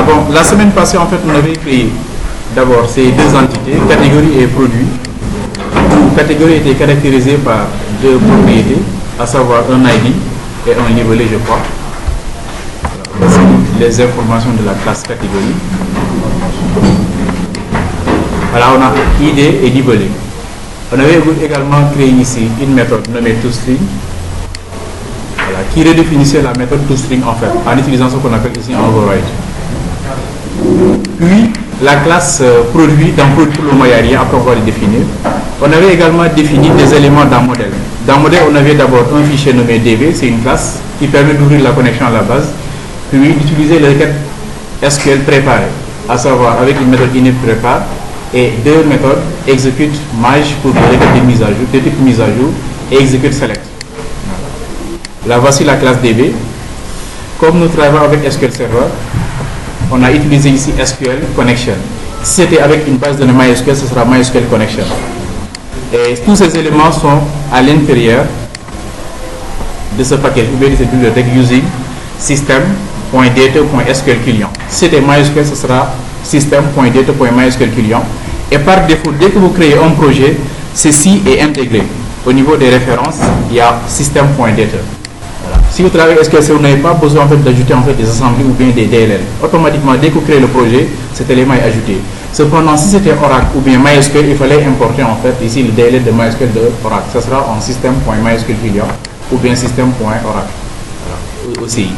bon, la semaine passée, en fait, on avait créé d'abord ces deux entités, catégorie et produit. Catégorie était caractérisée par deux propriétés, à savoir un ID et un libellé, je crois. Voici les informations de la classe catégorie. Voilà, on a ID et libellé. On avait également créé ici une méthode nommée toString, voilà, qui redéfinissait la méthode toString en fait, en utilisant ce qu'on appelle ici un override. Puis la classe produit, dans produit pour le moment il n'y a rien, après on va le définir. On avait également défini des éléments d'un modèle. Dans modèle, on avait d'abord un fichier nommé DB, c'est une classe qui permet d'ouvrir la connexion à la base, puis d'utiliser les requêtes SQL préparées, à savoir avec une méthode init prépare et deux méthodes execute merge pour les requêtes de mise à jour, de type mise à jour, et execute select. Là voici la classe DB. Comme nous travaillons avec SQL Server, on a utilisé ici SQL Connection. Si c'était avec une base de données MySQL, ce sera MySQL Connection. Et tous ces éléments sont à l'intérieur de ce paquet, ou bien de cette bibliothèque using system.data.sql client. Si c'était MySQL, ce sera system.data.mysql client. Et par défaut, dès que vous créez un projet, ceci est intégré. Au niveau des références, il y a system.data. Voilà. Si vous travaillez avec SQL, vous n'avez pas besoin en fait, d'ajouter en fait, des assemblées ou bien des DLL. Automatiquement, dès que vous créez le projet, cet élément est ajouté. Cependant, si c'était Oracle ou bien MySQL, il fallait importer en fait ici le DLL de MySQL de Oracle. Ce sera en system.mysql client ou bien system.oracle. Voilà. Aussi.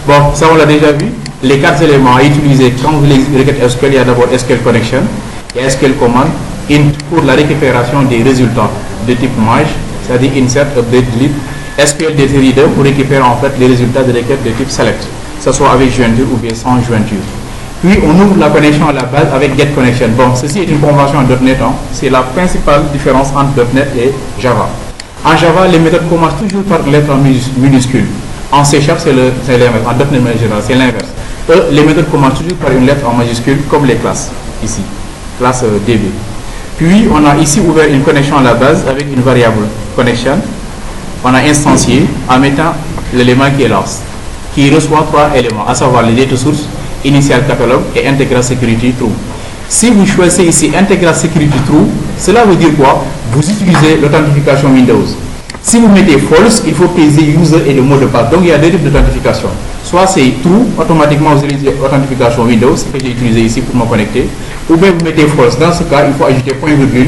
Bon, ça on l'a déjà vu. Les quatre éléments à utiliser quand vous requêtez SQL, il y a d'abord SQL Connection, il y a SQL Command, int pour la récupération des résultats de type merge, c'est-à-dire insert, update, delete, SQL Data Reader pour récupérer en fait les résultats de requêtes de type select, que ce soit avec jointure ou bien sans jointure. Puis on ouvre la connexion à la base avec Get Connection. Bon, ceci est une convention en .NET, hein. C'est la principale différence entre .NET et Java. En Java, les méthodes commencent toujours par lettres minuscules. En C# c'est l'inverse, en .NET en général, c'est l'inverse. Les méthodes commencent toujours par une lettre en majuscule, comme les classes, ici, classe DB. Puis, on a ici ouvert une connexion à la base avec une variable connection. On a instancié en mettant l'élément qui est là, qui reçoit trois éléments, à savoir les data source, initial catalogue et integral security true. Si vous choisissez ici integral security true, cela veut dire quoi? Vous utilisez l'authentification Windows. Si vous mettez false, il faut préciser user et le mot de passe. Donc il y a deux types d'authentification. Soit c'est true, automatiquement vous utilisez authentification Windows, que j'ai utilisé ici pour me connecter. Ou bien vous mettez false. Dans ce cas, il faut ajouter point virgule,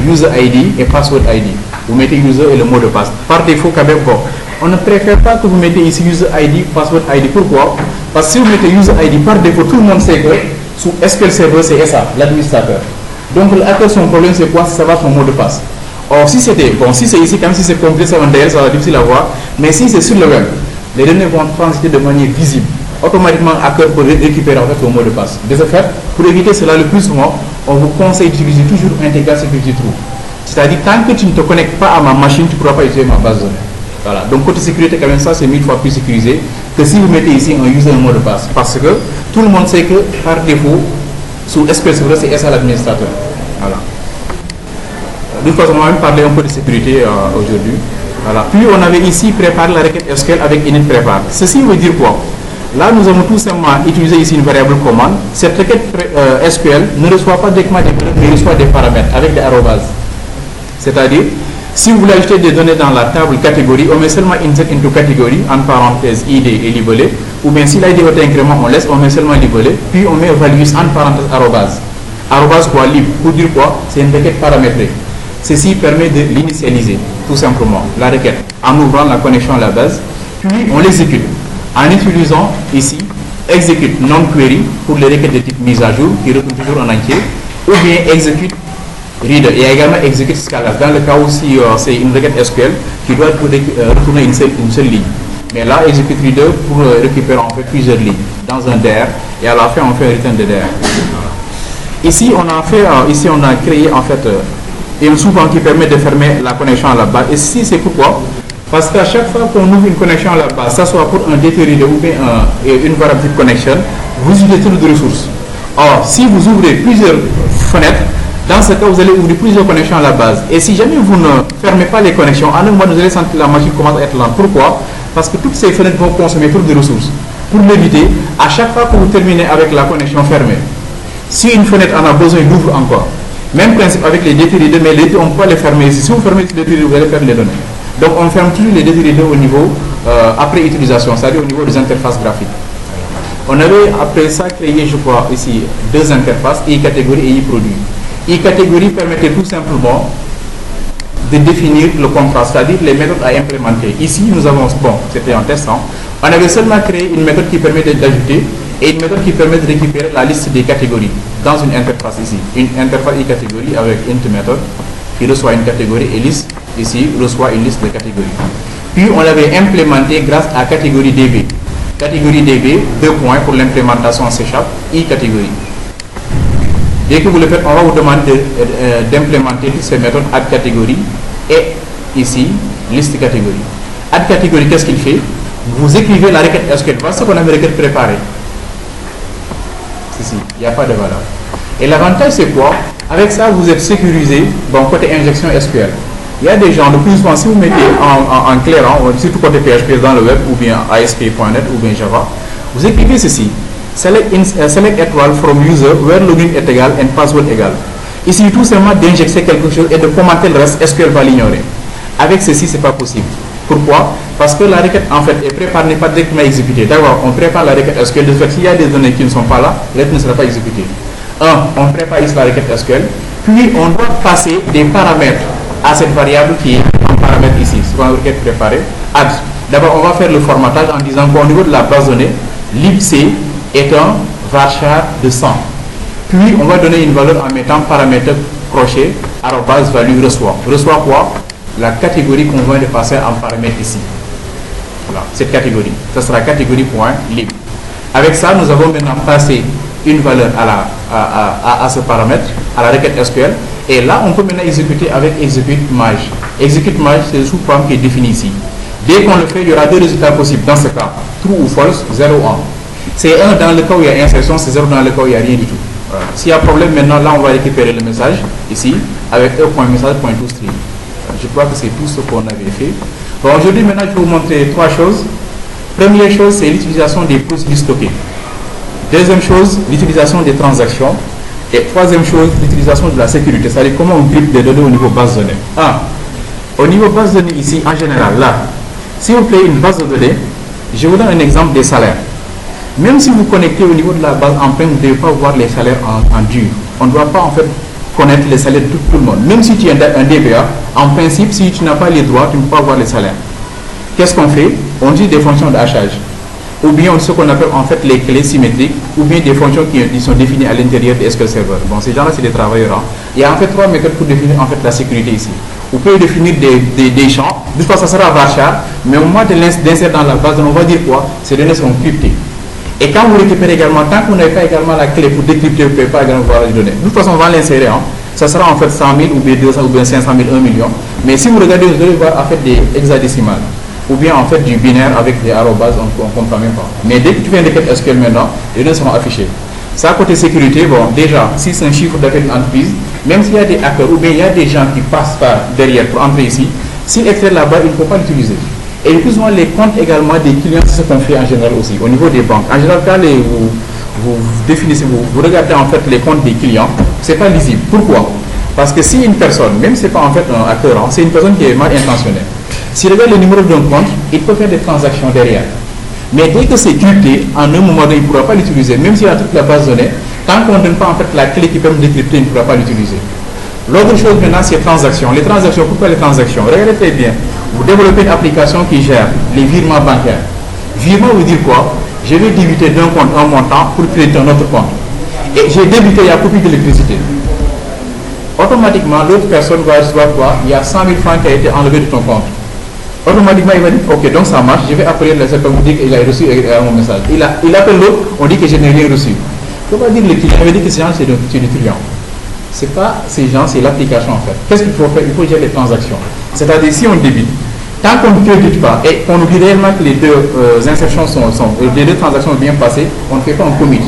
user ID et password ID. Vous mettez user et le mot de passe. Par défaut, quand même, bon, on ne préfère pas que vous mettez ici user ID, password ID. Pourquoi? Parce que si vous mettez user ID par défaut, tout le monde sait que sous SQL Server, c'est ça, l'administrateur. Donc le hacker, son problème, c'est quoi? C'est savoir son mot de passe. Or, si c'était, bon, si c'est ici, comme si c'est complet, ça va être difficile à voir. Mais si c'est sur le web, les données vont transiter de manière visible. Automatiquement, le hacker peut récupérer en fait le mot de passe. De ce fait, pour éviter cela le plus souvent, on vous conseille d'utiliser toujours Integral Security True. C'est-à-dire, tant que tu ne te connectes pas à ma machine, tu ne pourras pas utiliser ma base de données. Voilà. Donc, côté sécurité, quand même, ça, c'est 1000 fois plus sécurisé que si vous mettez ici un user et un mot de passe. Parce que tout le monde sait que, par défaut, sous SQL Server, c'est ça l'administrateur. Voilà. De toute façon, on va même parler un peu de sécurité aujourd'hui. Voilà. Puis, on avait ici préparé la requête SQL avec init prépare. Ceci veut dire quoi? Là, nous avons tout simplement utilisé ici une variable commande. Cette requête SQL ne reçoit pas directement des données, mais reçoit des paramètres avec des arrobases. C'est-à-dire, si vous voulez ajouter des données dans la table catégorie, on met seulement insert into catégorie, en parenthèse ID et libellé. Ou bien si l'ID est incrément, on laisse, on met seulement libellé. Puis on met values en parenthèse arrobase. Arrobase quoi? Libre. Pour dire quoi? C'est une requête paramétrée. Ceci permet de l'initialiser, tout simplement, la requête, en ouvrant la connexion à la base. Puis on l'exécute en utilisant ici execute non-query pour les requêtes de type mise à jour qui retournent toujours en entier, ou bien execute reader et également execute scala dans le cas où si c'est une requête SQL qui doit retourner une seule ligne. Mais là, execute reader pour récupérer en fait plusieurs lignes dans un DR et à la fin on fait un return de DR. Ici on a créé en fait un sous-plan qui permet de fermer la connexion à la base. Et si c'est pourquoi? Parce qu'à chaque fois qu'on ouvre une connexion à la base, ça soit pour un data reader ou bien une variable type connection, vous utilisez toutes les ressources. Or, si vous ouvrez plusieurs fenêtres, dans ce cas, vous allez ouvrir plusieurs connexions à la base. Et si jamais vous ne fermez pas les connexions, en un moment, vous allez sentir que la machine commence à être lente. Pourquoi? Parce que toutes ces fenêtres vont consommer toutes les ressources. Pour l'éviter, à chaque fois que vous terminez avec la connexion fermée, si une fenêtre en a besoin, il ouvre encore. Même principe avec les DT-Reader, mais les DT, on peut les fermer ici. Si vous fermez les DT-Reader, vous allez perdre les données. Donc on ferme toujours les DT-Reader au niveau, après utilisation, c'est-à-dire au niveau des interfaces graphiques. On avait après ça créé, je crois, ici, deux interfaces, i-catégorie et i-produit. I-catégorie permettait tout simplement de définir le contrat, c'est-à-dire les méthodes à implémenter. Ici, nous avons, bon, c'était en testant, on avait seulement créé une méthode qui permet d'ajouter et une méthode qui permet de récupérer la liste des catégories dans une interface ici. Une interface i-catégorie avec int méthode qui reçoit une catégorie et liste, ici, reçoit une liste de catégories. Puis, on l'avait implémenté grâce à catégorie DB. Catégorie DB, 2 points pour l'implémentation en C#, i-catégorie. Dès que vous le faites, on va vous demander d'implémenter toutes ces méthodes add catégorie et ici, liste catégorie. Add catégorie, qu'est-ce qu'il fait? Vous écrivez la requête SQL, voilà ce qu'on a une requête préparée. Ici, il n'y a pas de valeur. Et l'avantage, c'est quoi? Avec ça, vous êtes sécurisé, bon, côté injection SQL. Il y a des gens, de plus souvent, si vous mettez en clair, surtout côté PHP dans le web, ou bien ASP.NET, ou bien Java, vous écrivez ceci. Select étoile from user where login est égal and password égal. Ici, tout simplement d'injecter quelque chose et de commenter le reste, SQL va l'ignorer. Avec ceci, ce n'est pas possible. Pourquoi? Parce que la requête, en fait, est préparée, n'est pas directement exécutée. D'abord, on prépare la requête SQL. De fait, s'il y a des données qui ne sont pas là, la requête ne sera pas exécutée. On prépare ici la requête SQL, puis on doit passer des paramètres à cette variable qui est en paramètre ici, sur une requête préparée, add. D'abord, on va faire le formatage en disant qu'au niveau de la base de données, libc est un varchar de 100. Puis, on va donner une valeur en mettant paramètre crochet, arrobase value reçoit. Reçoit quoi? La catégorie qu'on vient de passer en paramètre ici. Voilà, cette catégorie. Ce sera catégorie.lib. Avec ça, nous avons maintenant passé une valeur à ce paramètre, à la requête SQL. Et là, on peut maintenant exécuter avec execute merge. Execute merge, c'est le sous-programme qui est défini ici. Dès qu'on le fait, il y aura deux résultats possibles dans ce cas. True ou false, 0 ou 1. C'est 1 dans le cas où il y a insertion, c'est 0 dans le cas où il n'y a rien du tout. Voilà. S'il y a problème, maintenant, là, on va récupérer le message, ici, avec e.message.toString. Je crois que c'est tout ce qu'on avait fait. Bon, aujourd'hui, maintenant, je vais vous montrer trois choses. Première chose, c'est l'utilisation des procédures stockées. Deuxième chose, l'utilisation des transactions. Et troisième chose, l'utilisation de la sécurité, c'est-à-dire comment on crypte des données au niveau base de données. Au niveau base de données, ici, en général, là, si vous créez une base de données, je vous donne un exemple des salaires. Même si vous connectez au niveau de la base en prime, vous ne devez pas voir les salaires en dur. On ne doit pas, en fait, connaître les salaires de tout le monde. Même si tu es un DBA, en principe, si tu n'as pas les droits, tu ne peux pas voir les salaires. Qu'est-ce qu'on fait? On utilise des fonctions de hachage. Ou bien ce qu'on appelle en fait les clés symétriques, ou bien des fonctions qui sont définies à l'intérieur de SQL Server. Bon, ces gens-là, c'est des travailleurs. Il y a en fait trois méthodes pour définir en fait la sécurité ici. Vous pouvez définir des champs, de toute façon, ça sera varchar, mais au moment d'insérer dans la base, on va dire quoi? Ces données sont cryptées. Et quand vous récupérez également, tant que vous n'avez pas également la clé pour décrypter, vous ne pouvez pas également voir les données. De toute façon, on va l'insérer. Ça sera en fait 100 000 ou bien 200 ou bien 500 000, 1 million. Mais si vous regardez, vous allez voir en fait des hexadécimales. Ou bien en fait du binaire avec des arrobas, on ne comprend même pas. Mais dès que tu fais une requête SQL maintenant, les données seront affichées. Ça, côté sécurité, bon, déjà, si c'est un chiffre d'affaires d'une entreprise, même s'il y a des hackers ou bien il y a des gens qui passent par derrière pour entrer ici, s'ils extraient là-bas, ils ne peuvent pas l'utiliser. Et plus souvent, les comptes également des clients, c'est ce qu'on fait en général aussi, au niveau des banques. En général, quand vous définissez, vous regardez en fait les comptes des clients, ce n'est pas lisible. Pourquoi? Parce que si une personne, même si ce n'est pas en fait un hacker, c'est une personne qui est mal intentionnée. S'il regarde le numéro d'un compte, il peut faire des transactions derrière. Mais dès que c'est crypté, en un moment donné, il ne pourra pas l'utiliser. Même s'il a toute la base de données, tant qu'on ne donne pas en fait la clé qui permet de décrypter, il ne pourra pas l'utiliser. L'autre chose maintenant, c'est les transactions. Les transactions, pourquoi les transactions? Regardez très bien. Vous développez une application qui gère les virements bancaires. Virement veut dire quoi? Je vais débiter d'un compte un montant pour créer un autre compte. Et j'ai débité, il y a coupé d'électricité. Automatiquement, l'autre personne va recevoir quoi? Il y a 100 000 francs qui a été enlevé de ton compte. Automatiquement, il va dire, ok, donc ça marche, je vais appeler le serveur pour dire qu'il a reçu mon message. Il appelle l'autre, on dit que je n'ai rien reçu. On va dire le client, il va dire que ces gens, c'est du client. Ce n'est pas ces gens, c'est l'application en fait. Qu'est-ce qu'il faut faire? Il faut gérer les transactions. C'est-à-dire, si on débite, tant qu'on ne crédite pas et qu'on oublie réellement que les deux insertions les deux transactions sont bien passées, on ne fait pas un commit.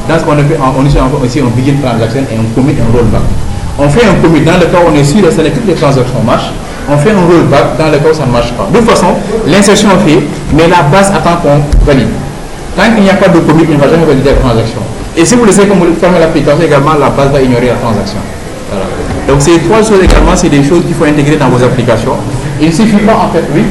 Dans ce qu'on fait, on utilise aussi un begin transaction et un commit, un rollback. On fait un commit dans le cas où on est sûr que toutes les transactions marchent. On fait un rollback dans le cas où ça ne marche pas. De toute façon, l'insertion est faite, mais la base attend qu'on valide. Tant qu'il n'y a pas de commit, il ne va jamais valider la transaction. Et si vous laissez comme vous fermez l'application également, la base va ignorer la transaction. Voilà. Donc ces trois choses également, c'est des choses qu'il faut intégrer dans vos applications. Il ne suffit pas en fait, oui.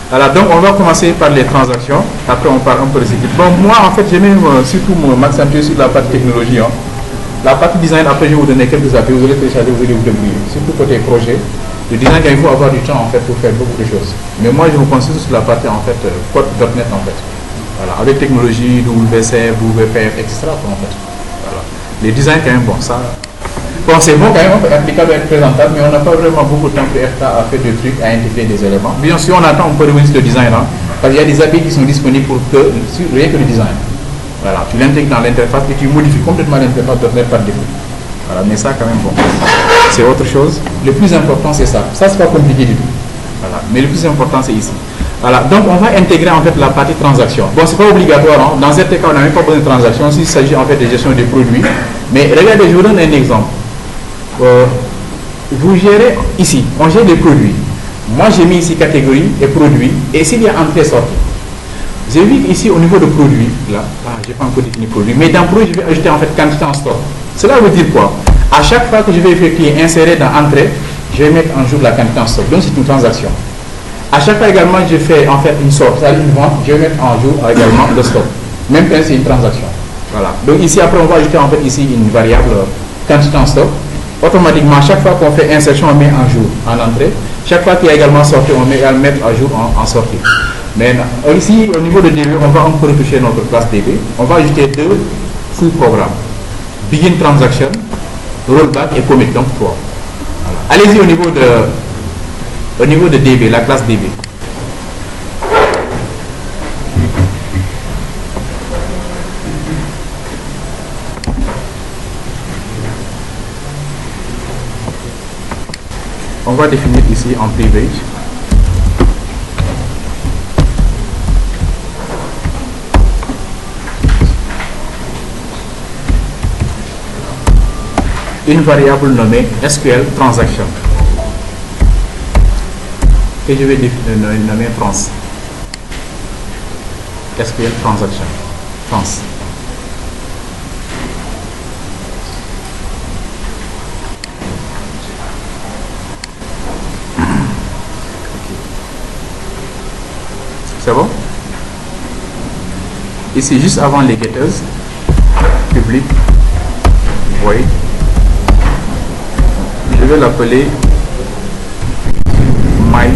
Voilà, donc on va commencer par les transactions, après on parle un peu de ce qui... Bon, moi en fait, j'aime surtout m'accentuer sur la partie technologie. Hein. La partie design, après je vais vous donner quelques appels, vous allez télécharger, vous allez vous débrouiller. Surtout côté projet, le design, il faut avoir du temps en fait pour faire beaucoup de choses. Mais moi je vous concentre sur la partie en fait code.net en fait. Voilà, avec technologie, WCF, WPF, etc. en fait. Voilà. Les designs quand même, bon, ça... Bon, c'est bon quand même, applicable et présentable, mais on n'a pas vraiment beaucoup de temps pour être à faire des trucs, à intégrer des éléments. Bien sûr, on attend, on peut revenir sur le design, hein, parce qu'il y a des API qui sont disponibles pour que, rien que le design. Voilà, tu l'intègres dans l'interface et tu modifies complètement l'interface .NET par défaut. Voilà, mais ça quand même, bon, c'est autre chose. Le plus important, c'est ça. Ça, c'est pas compliqué du tout. Voilà, mais le plus important, c'est ici. Voilà, donc on va intégrer en fait la partie transaction. Bon, c'est pas obligatoire, hein. Dans certains cas, on n'a même pas besoin de transaction s'il s'agit en fait de gestion des produits. Mais regardez, je vous donne un exemple. Vous gérez ici, on gère des produits. Moi j'ai mis ici catégorie et produits, et s'il y a entrée sortie, j'ai vu ici au niveau de produits, là, j'ai pas encore défini produit, mais dans produit je vais ajouter en fait quantité en stock. Cela veut dire quoi? À chaque fois que je vais effectuer insérer dans entrée, je vais mettre en jour la quantité en stock, donc c'est une transaction. À chaque fois également je fais en fait une sorte, c'est-à-dire une vente, je vais mettre en jour également le stock. Même quand c'est une transaction. Voilà. Donc ici après on va ajouter en fait ici une variable quantité en stock. Automatiquement, chaque fois qu'on fait insertion, on met en jour en entrée. Chaque fois qu'il y a également sortie, on met à mettre à jour en sortie. Maintenant, ici, au niveau de DB, on va encore retoucher notre classe DB. On va ajouter deux sous-programmes. Begin Transaction, Rollback et Commit, donc 3. Allez-y au niveau de DB, la classe DB. On va définir ici en privilege une variable nommée SQL transaction que je vais nommer trans. SQL transaction trans. C'est bon? Ici, juste avant les getters, public, void, je vais l'appeler my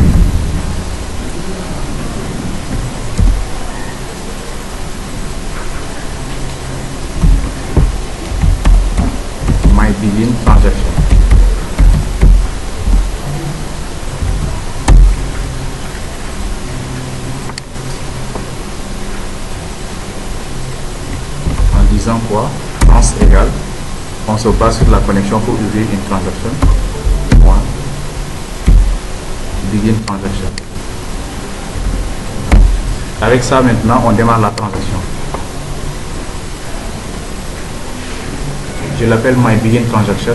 begin transaction. Quoi, trans égale, on se base sur la connexion pour ouvrir une transaction, point, begin transaction. Avec ça maintenant on démarre la transaction. Je l'appelle my begin transaction,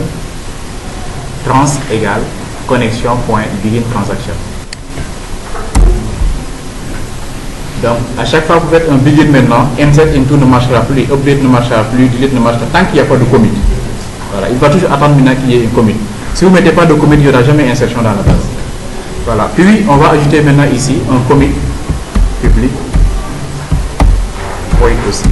trans égale connexion point begin transaction. Donc, à chaque fois que vous faites un begin maintenant, insert into ne marchera plus, update ne marchera plus, delete ne marchera pas, tant qu'il n'y a pas de commit. Voilà, il va toujours attendre maintenant qu'il y ait un commit. Si vous ne mettez pas de commit, il n'y aura jamais insertion dans la base. Voilà, puis on va ajouter maintenant ici un commit public, void aussi.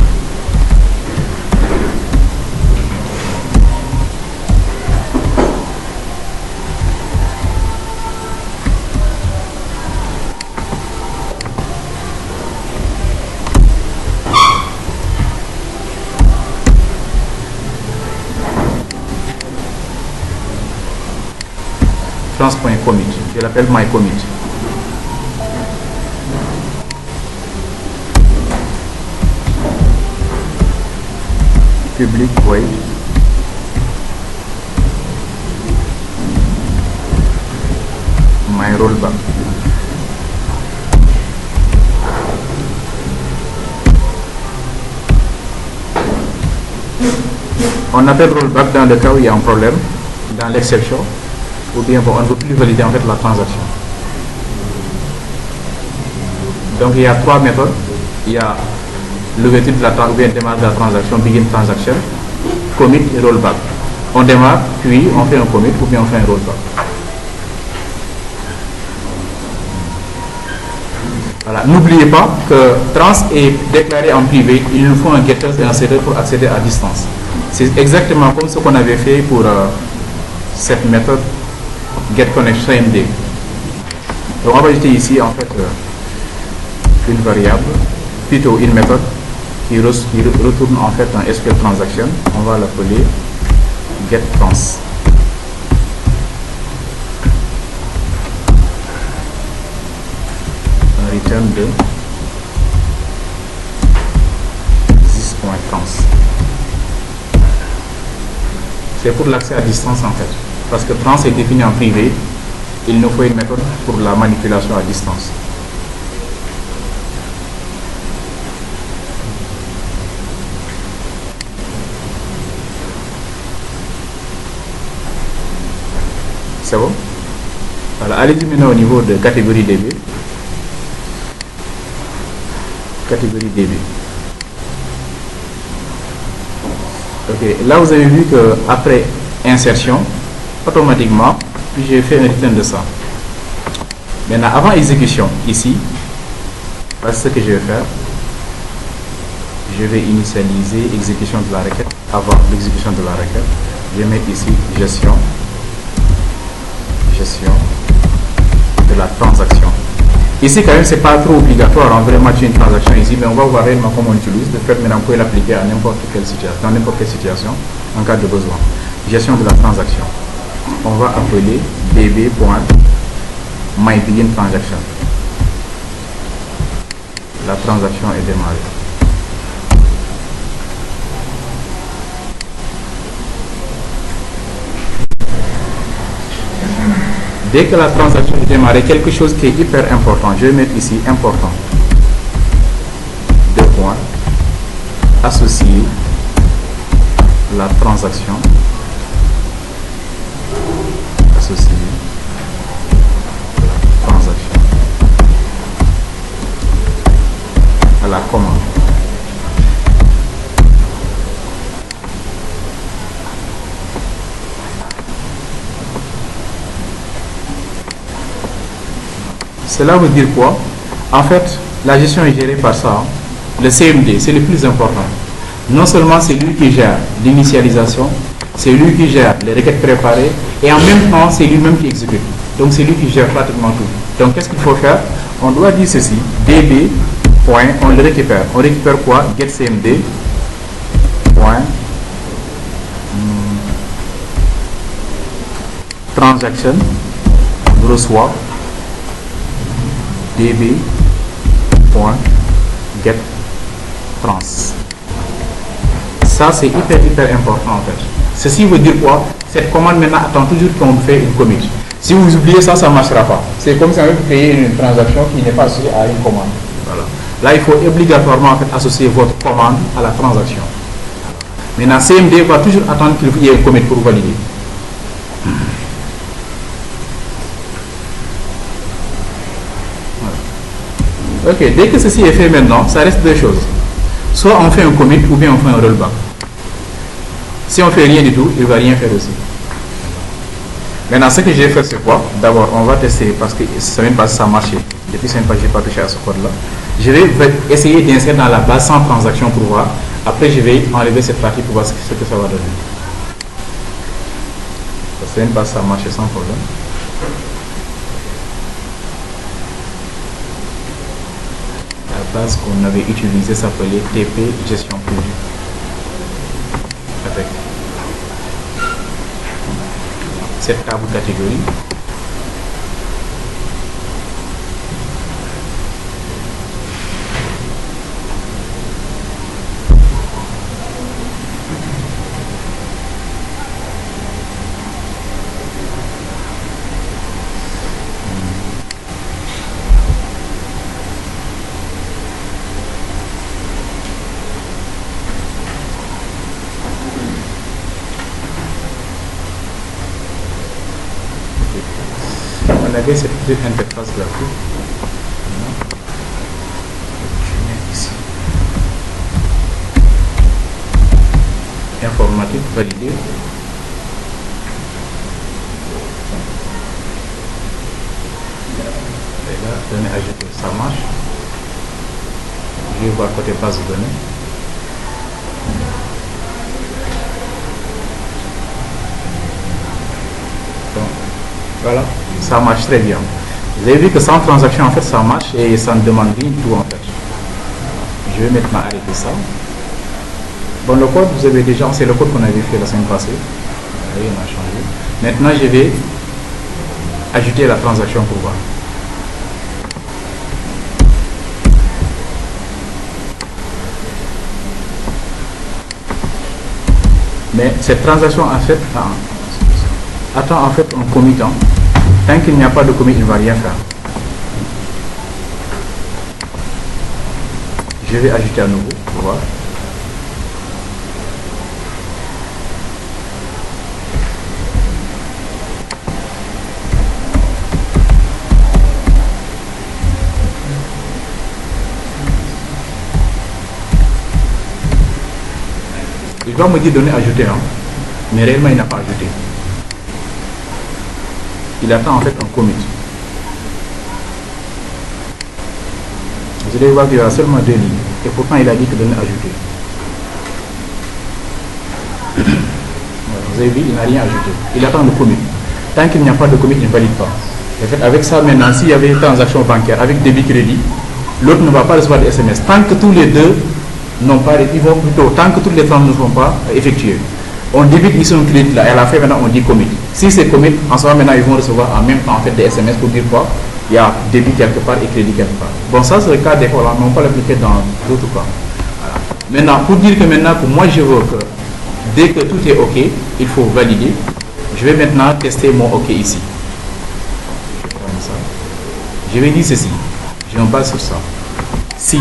Trans.commit, je l'appelle myCommit. Public void my rollback. On appelle rollback dans le cas où il y a un problème, dans l'exception. Ou bien bon, on ne peut plus valider en fait la transaction. Donc il y a trois méthodes. Il y a l'ouverture de la transaction, ou bien démarrage de la transaction, begin transaction, commit et rollback. On démarre, puis on fait un commit ou bien on fait un rollback. Voilà. N'oubliez pas que trans est déclaré en privé, il nous faut un getter et un setter pour accéder à distance. C'est exactement comme ce qu'on avait fait pour cette méthode getConnection CMD. Donc on va ajouter ici en fait une variable, plutôt une méthode qui retourne en fait un SQL transaction. On va l'appeler getTrans. Un return de this.trans. C'est pour l'accès à distance en fait. Parce que trans est défini en privé, il nous faut une méthode pour la manipulation à distance. C'est bon? Voilà, allez-y maintenant au niveau de catégorie DB. Catégorie DB. Ok, là vous avez vu que après insertion, automatiquement, puis j'ai fait un return de ça. Maintenant, avant exécution, ici, voici ce que je vais faire. Je vais initialiser exécution de la requête. Avant l'exécution de la requête, je vais mettre ici gestion de la transaction. Ici, quand même, c'est pas trop obligatoire en vraiment une transaction ici, mais on va voir réellement comment on utilise. De fait, maintenant, vous pouvez l'appliquer à n'importe quelle situation, dans n'importe quelle situation, en cas de besoin. Gestion de la transaction. on va appeler db.mybegin-transaction. La transaction est démarrée. Dès que la transaction est démarrée, quelque chose qui est hyper important, je vais mettre ici important. Deux points. Associer la transaction. Associer la transaction à la commande. Cela veut dire quoi? En fait, la gestion est gérée par ça. Le CMD, c'est le plus important. Non seulement c'est lui qui gère l'initialisation, c'est lui qui gère les requêtes préparées, et en même temps, c'est lui-même qui exécute. Donc, c'est lui qui gère pratiquement tout. Donc, qu'est-ce qu'il faut faire? On doit dire ceci, db. On le récupère. On récupère quoi? getCMD. Transaction. On reçoit db.getTrans. Ça, c'est hyper important en fait. Ceci veut dire quoi? Cette commande maintenant attend toujours qu'on fait une commit. Si vous oubliez ça, ça ne marchera pas. C'est comme si vous créez une transaction qui n'est pas associée à une commande. Voilà. Là, il faut obligatoirement en fait, associer votre commande à la transaction. Maintenant, CMD va toujours attendre qu'il y ait une commit pour valider. Ok, dès que ceci est fait maintenant, ça reste deux choses. Soit on fait un commit ou bien on fait un rollback. Si on ne fait rien du tout, il ne va rien faire aussi. Maintenant, ce que j'ai fait, c'est quoi? D'abord, on va tester parce que semaine passée, ça a marché. Depuis semaine passée, je n'ai pas touché à ce code-là. Je vais essayer d'insérer dans la base sans transaction pour voir. Après, je vais enlever cette partie pour voir ce que ça va donner. La semaine passée, ça a marché sans problème. La base qu'on avait utilisée s'appelait TP gestion produit. Avec cette table catégorie. On avait cette petite interface graphique. Je mets ici. Informatique validée. Et là, données ajoutées, ça marche. Je vais voir côté base de données. Donc, voilà. Ça marche très bien. Vous avez vu que sans transaction, en fait, ça marche et ça ne demande rien du tout, en fait. Je vais maintenant arrêter ça. Bon, le code, vous avez déjà, c'est le code qu'on avait fait la semaine passée. Oui, on a changé. Maintenant, je vais ajouter la transaction pour voir. Mais cette transaction, en fait, attend en fait un committant. Tant qu'il n'y a pas de commit, il ne va rien faire. Je vais ajouter à nouveau pour voir. Il doit me dire donner ajouter, hein, mais réellement il n'a pas ajouté. Il attend en fait un commit. Vous allez voir qu'il y aura seulement 2 lignes. Et pourtant il a dit que donner ajouter. Vous avez vu, il n'a rien ajouté. Il attend le commit. Tant qu'il n'y a pas de commit, il ne valide pas. En fait, avec ça maintenant, s'il y avait une transaction bancaire avec débit crédit, l'autre ne va pas recevoir de SMS. Tant que tous les deux n'ont pas, ils vont plutôt, tant que toutes les transactions ne sont pas effectuées. On débite ici un crédit là, et à la fin maintenant on dit commit. Si c'est commit, en ce moment maintenant ils vont recevoir en même temps en fait des SMS pour dire quoi? Il y a débit quelque part et crédit quelque part. Bon, ça c'est le cas des fois là, mais on peut l'appliquer dans d'autres cas. Voilà. Maintenant, pour dire que maintenant que moi je veux que dès que tout est OK, il faut valider. Je vais maintenant tester mon OK ici. Je vais dire ceci. Je me base sur ça. Si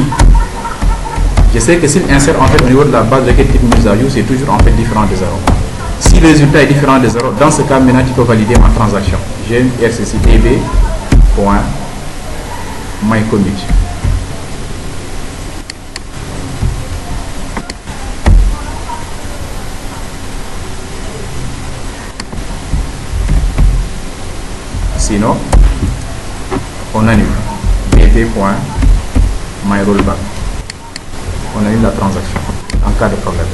je sais que s'il insère en fait au niveau de la base de quel type mise à jour, c'est toujours en fait différent de 0. Si le résultat est différent de 0, dans ce cas, maintenant tu peux valider ma transaction. J'ai une RCC db.mycommit. Sinon, on annule bb.myrollback. On annule la transaction en cas de problème.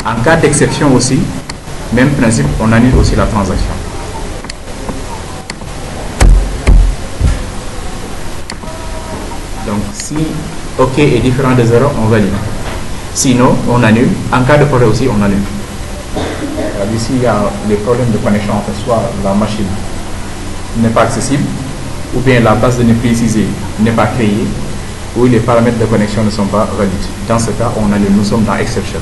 En cas d'exception aussi, même principe, on annule aussi la transaction. Donc, si OK est différent de 0, on valide. Sinon, on annule. En cas de problème aussi, on annule. Ici, il y a des problèmes de connexion, en fait, soit la machine n'est pas accessible, ou bien la base de données précisée n'est pas créée, ou les paramètres de connexion ne sont pas valides. Dans ce cas, on annule. Nous sommes dans exception.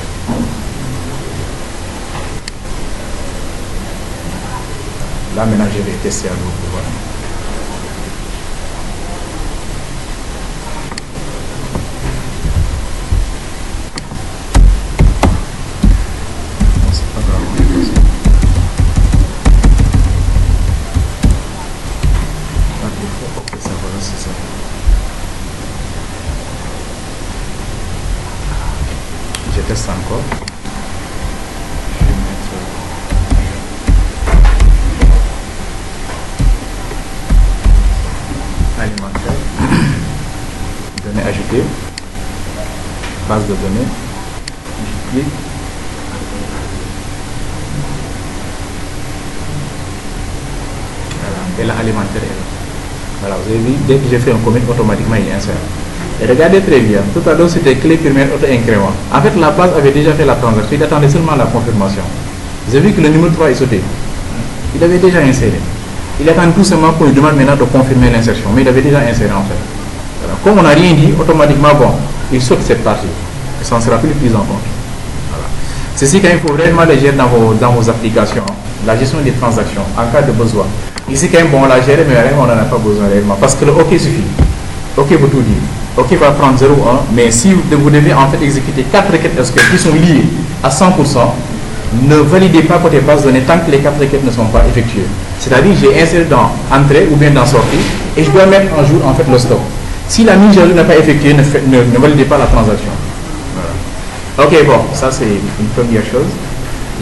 Là, maintenant, je vais tester à nouveau. Voilà. C'est pas grave. Ok, ça voilà, c'est ça. Je teste encore. Je vais mettre alimentaire, données ajoutées, base de données, je clique. Voilà, et l'alimentaire est là. Voilà, vous avez vu, dès que j'ai fait un commit, automatiquement il insère. Et regardez très bien, tout à l'heure c'était clé primaire auto-incrément. En fait, la base avait déjà fait la transaction, il attendait seulement la confirmation. Vous avez vu que le numéro 3 est sauté. Il avait déjà inséré. Il attend tout simplement qu'on lui demande maintenant de confirmer l'insertion, mais il avait déjà inséré en fait. Voilà. Comme on n'a rien dit, automatiquement, bon, il saute cette partie. Et ça ne sera plus pris en compte. Voilà. Ceci, quand il faut réellement le gérer dans vos applications, la gestion des transactions, en cas de besoin. Ici, quand même, bon, on l'a géré, mais réellement, on n'en a pas besoin réellement. Parce que le OK suffit. OK vous tout dire. OK va prendre 0, 1, mais si vous devez en fait exécuter 4 requêtes SQL qui sont liées à 100%, ne validez pas côté base de données tant que les 4 requêtes ne sont pas effectuées. C'est-à-dire j'ai inséré dans entrée ou bien dans sortie et je dois mettre en jour en fait le stock. Si la mise à jour n'est pas effectuée, ne validez pas la transaction. Voilà. OK, bon, ça c'est une première chose.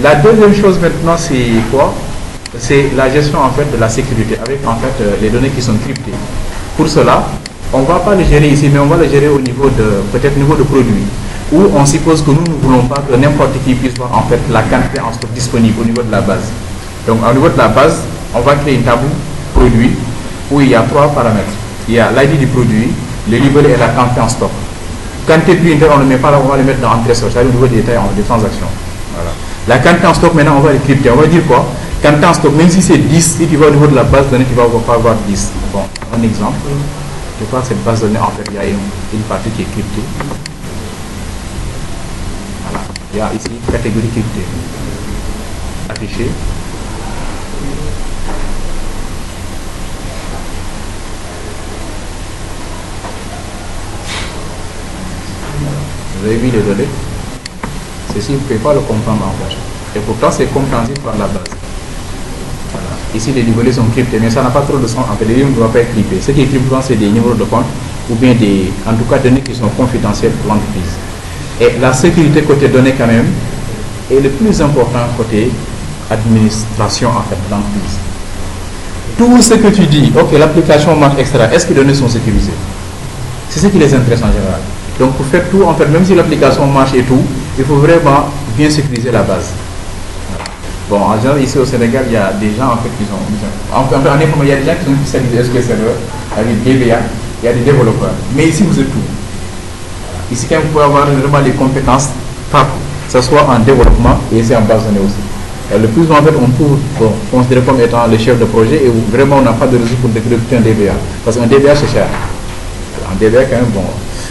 La deuxième chose maintenant, c'est quoi? C'est la gestion en fait de la sécurité avec en fait les données qui sont cryptées. Pour cela, on ne va pas le gérer ici, mais on va le gérer au niveau de, peut-être niveau de produit, où on suppose que nous ne voulons pas que n'importe qui puisse voir en fait la quantité en stock disponible au niveau de la base. Donc au niveau de la base, on va créer une table produit où il y a 3 paramètres. Il y a l'ID du produit, le label et la quantité en stock. Quantité plus on ne le met pas là, on va le mettre dans entrée sur, c'est-à-dire au niveau des détails des transactions. Voilà. La quantité en stock, maintenant on va le crypter. On va dire quoi? Quantité en stock, même si c'est 10, si tu vas au niveau de la base de données, tu ne vas pas avoir 10. Bon, un exemple. Je crois que cette base de données, en fait, il y a une partie qui est cryptée. Voilà. Il y a ici catégorie cryptée. Affiché. Vous avez vu les données? Ceci, vous ne pouvez pas le comprendre en fait. Et pourtant, c'est compréhensible par la base. Voilà. Ici, les libellés sont cryptés, mais ça n'a pas trop de sens. En fait, les livres ne doivent pas être cryptés. Ce qui est crypté, c'est des numéros de compte ou bien des, en tout cas, données qui sont confidentielles pour l'entreprise. Et la sécurité côté données, quand même, est le plus important côté administration en fait de l'entreprise. Tout ce que tu dis, ok, l'application marche, etc., est-ce que les données sont sécurisées? C'est ce qui les intéresse en général. Donc, pour faire tout, en fait, même si l'application marche et tout, il faut vraiment bien sécuriser la base. Bon, en général, ici au Sénégal, il y a des gens en fait qui sont. En informatique, il y a des gens qui sont spécialisés SQL Server, avec DBA, il y a des développeurs. Mais ici, vous êtes tout. Ici, quand vous pouvez avoir vraiment les compétences partout. ça soit en développement et c'est en base de données aussi. Et le plus souvent, en fait, on peut considérer comme étant le chef de projet et où vraiment on n'a pas de ressources pour recruter un DBA. Parce qu'un DBA, c'est cher. Un DBA, quand même, bon.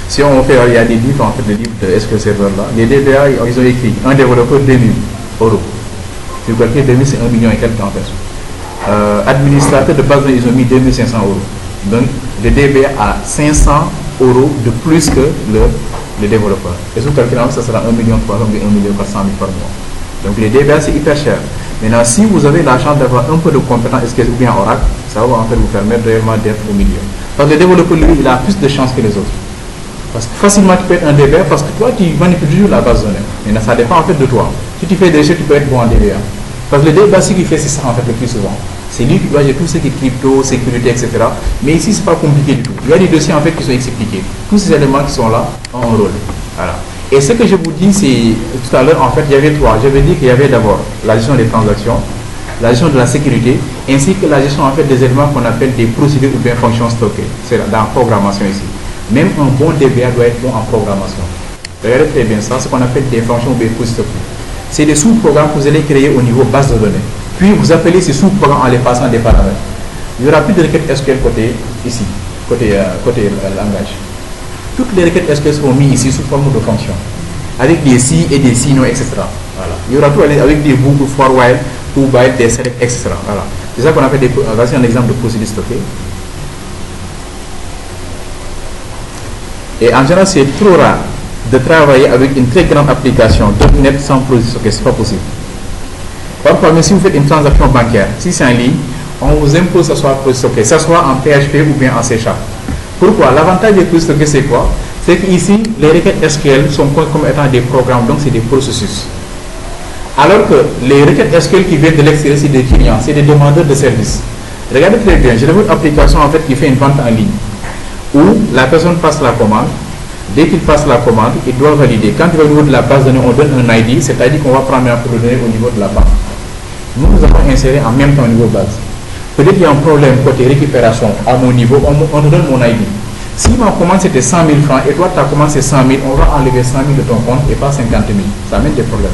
Si on fait, il y a des livres, en fait, des livres de SQL Server là. Les DBA, ils ont écrit un développeur 2000 euros. Si vous calculez 2000, c'est 1 million et quelques en fait. Administrateur de base, ils ont mis 2500 euros. Donc, le DBA a 500 euros de plus que le développeur. Et si vous calculez, ça sera 1 million 300 ou 1 million 400 000 par mois. Donc, les DBA, c'est hyper cher. Maintenant, si vous avez la chance d'avoir un peu de compétences SQL ou bien Oracle, ça va en fait vous permettre réellement d'être au milieu. Parce que le développeur, lui, il a plus de chances que les autres. Parce que facilement, tu peux être un DBA parce que toi, tu manipules toujours la base de données. Maintenant, ça dépend en fait de toi. Si tu fais des choses, tu peux être bon en DBA. Parce que le DBA, ce qu'il fait, c'est ça en fait le plus souvent. C'est lui qui doit gérer tout ce qui est crypto, sécurité, etc. Mais ici, c'est pas compliqué du tout. Il y a des dossiers en fait qui sont expliqués. Tous ces éléments qui sont là ont un rôle. Voilà. Et ce que je vous dis, c'est tout à l'heure, en fait, il y avait trois. Je vais dire qu'il y avait d'abord la gestion des transactions, la gestion de la sécurité, ainsi que la gestion en fait des éléments qu'on appelle des procédures ou bien fonctions stockées. C'est dans la programmation ici. Même un bon DBA doit être bon en programmation. Regardez très bien ça, ce qu'on appelle des fonctions ou des stockées. C'est des sous-programmes que vous allez créer au niveau base de données. Puis vous appelez ces sous-programmes en les passant des paramètres. Il n'y aura plus de requêtes SQL côté ici, côté langage. Toutes les requêtes SQL seront mises ici sous forme de fonctions, avec des si et des sinon, etc. Voilà. Il y aura tout avec des boucles for while, to byte, des select, etc. Voilà. C'est ça qu'on appelle des. Voici un exemple de procédure stockée. Et en général, c'est trop rare de travailler avec une très grande application .NET sans procédure stockée. Ce n'est pas possible. Parfois, même si vous faites une transaction bancaire, si c'est en ligne, on vous impose que ce soit procédure stockée, que ce soit en PHP ou bien en C#. Pourquoi? L'avantage des procédures stockées, c'est quoi? C'est qu'ici, les requêtes SQL sont comme étant des programmes, donc c'est des processus. Alors que les requêtes SQL qui viennent de l'extérieur, c'est des clients, c'est des demandeurs de services. Regardez très bien, j'ai une application en fait qui fait une vente en ligne, où la personne passe la commande. Dès qu'il passe la commande, il doit valider. Quand il va au niveau de la base de données, on donne un ID, c'est-à-dire qu'on va prendre un peu de données au niveau de la banque. Nous avons inséré en même temps au niveau base. Peut-être qu'il y a un problème côté récupération à mon niveau, on te donne mon ID. Si ma commande c'était 100 000 francs et toi ta commande c'est 100 000, on va enlever 100 000 de ton compte et pas 50 000. Ça amène des problèmes.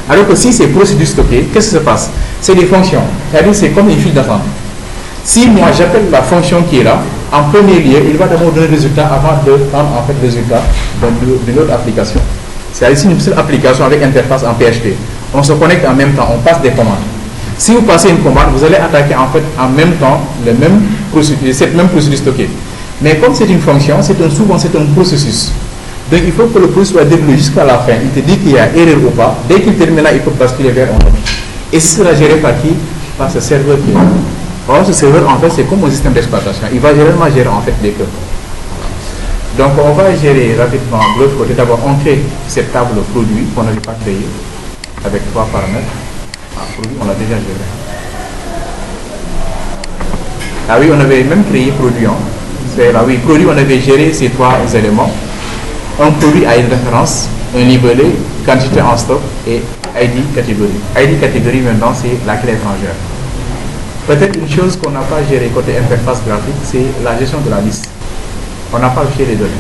Alors que si c'est procédure stockée, qu'est-ce qui se passe? C'est des fonctions. C'est-à-dire c'est comme une file d'attente. Si moi j'appelle la fonction qui est là, en premier lieu, il va d'abord donner le résultat avant de prendre en fait le résultat de l'autre application. C'est ici une seule application avec interface en PHP. On se connecte en même temps, on passe des commandes. Si vous passez une commande, vous allez attaquer en fait en même temps cette même procédure stockée. Mais comme c'est une fonction, souvent c'est un processus. Donc il faut que le processus soit déroulé jusqu'à la fin. Il te dit qu'il y a erreur ou pas. Dès qu'il termine là, il peut basculer vers un autre. Et ce sera géré par qui? Par ce serveur qui est là. Or, ce serveur, en fait, c'est comme un système d'exploitation. Il va généralement gérer en fait les cœurs. Donc, on va gérer rapidement de l'autre côté. D'abord, on crée cette table produit qu'on n'avait pas créée avec 3 paramètres. Produit, on l'a déjà géré. Ah oui, on avait même créé produit. Ah oui, produit, on avait géré ces 3 éléments. Un produit a une référence, un libellé, quantité en stock et ID catégorie. ID catégorie, maintenant, c'est la clé étrangère. Peut-être une chose qu'on n'a pas gérée côté interface graphique, c'est la gestion de la liste. On n'a pas géré les données.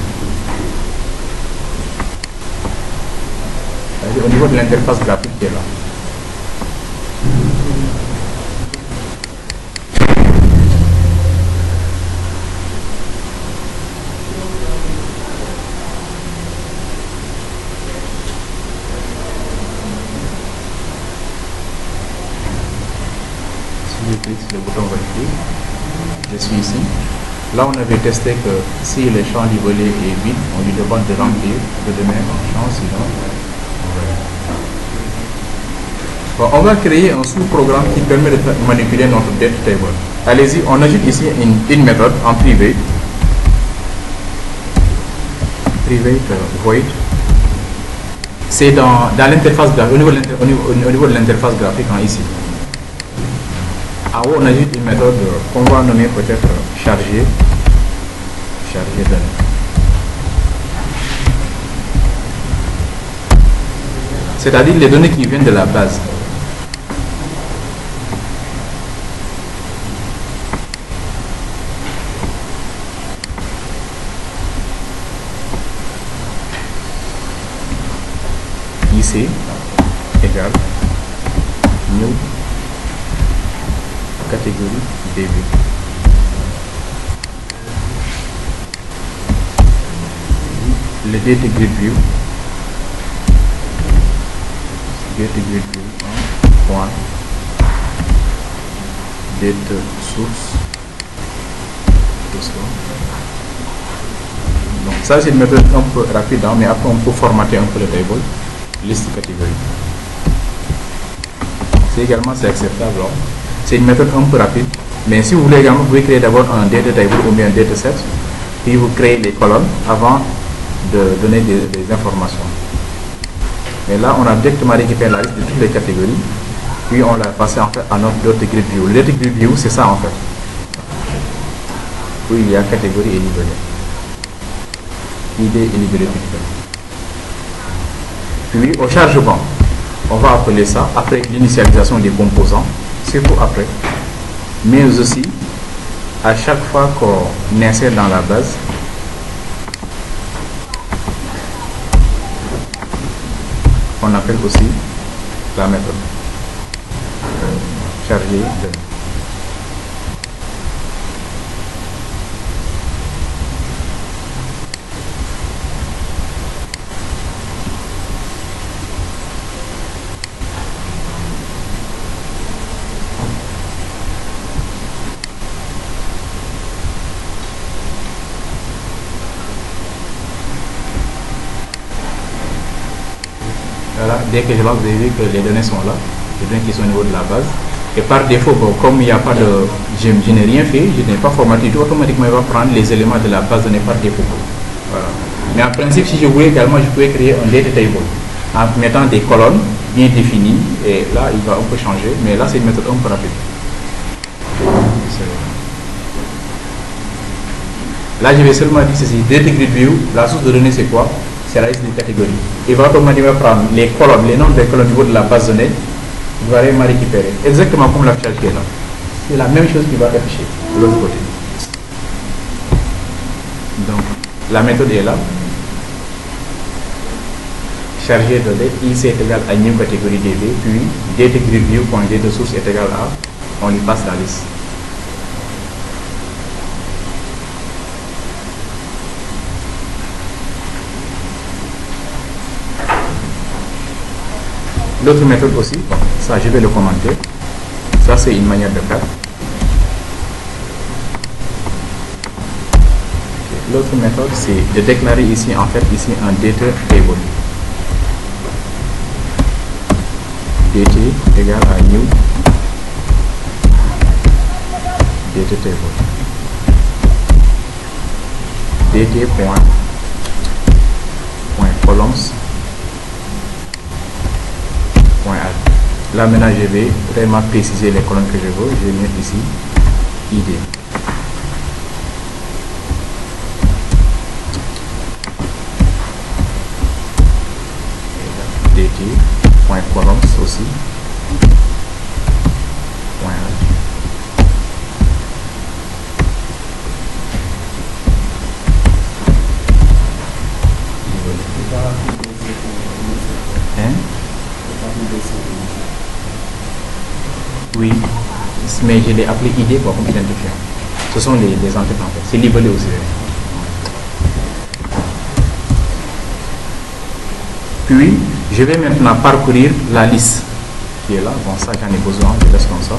Au niveau de l'interface graphique qui est là. Je clique sur le bouton vérifier, je suis ici. Là, on avait testé que si le champ libellé est vide, on lui demande de remplir, de donner un champ, sinon. Bon, on va créer un sous-programme qui permet de manipuler notre date table. Allez-y, on ajoute ici une méthode en privé. Private void. C'est dans l'interface graphique, au niveau de l'interface graphique, ici. En haut, on ajoute une méthode qu'on va nommer peut-être chargé données. C'est-à-dire les données qui viennent de la base. IC égale new catégorie DB. Le data grid view point data source. Donc ça c'est une méthode un peu rapide, hein, mais après on peut formater un peu le table, liste catégorie. C'est acceptable. Hein. C'est une méthode un peu rapide, mais si vous voulez également, vous pouvez créer d'abord un data table ou bien un dataset, puis vous créez les colonnes avant de donner des informations. Mais là, on a directement récupéré la liste de toutes les catégories, puis on l'a passé en fait à notre data grid view. Le data grid view, c'est ça en fait, où il y a catégorie et libellé. ID et libellé. Puis au chargement, on va appeler ça après l'initialisation des composants, surtout après, mais aussi à chaque fois qu'on insère dans la base, on appelle aussi la méthode chargée de. Voilà, dès que je lance, vous avez vu que les données sont là, les données qui sont au niveau de la base. Et par défaut, bon, comme il n'y a pas de. Je n'ai rien fait, je n'ai pas formaté tout, automatiquement il va prendre les éléments de la base de données par défaut. Voilà. Mais en principe, si je voulais également, je pouvais créer un data table en mettant des colonnes bien définies. Et là, il va un peu changer, mais là, c'est une méthode un peu rapide. Là, je vais seulement dire ceci, data grid view, la source de données, c'est quoi? C'est la liste des catégories. Il va automatiquement prendre les colonnes, les noms des colonnes au niveau de la base de données, il va vraiment récupérer. Exactement comme l'affichage qui est là. C'est la même chose qui va afficher de l'autre côté. Donc, la méthode est là. Chargé de données, IC est égal à new catégorie DB, puis data grid view.data source est égal à, on lui passe la liste. L'autre méthode aussi, ça je vais le commenter, ça c'est une manière de faire. L'autre méthode c'est de déclarer ici en fait un data table. Data égale à new data table. Data point columns. Là maintenant je vais vraiment préciser les colonnes que je veux. Je vais mettre ici ID. dt.columns aussi. Oui, mais je l'ai appelé ID comme identifiant. Ce sont les entités en fait. C'est libellé aussi. Puis, je vais maintenant parcourir la liste qui est là. Bon, ça j'en ai besoin, je laisse comme ça.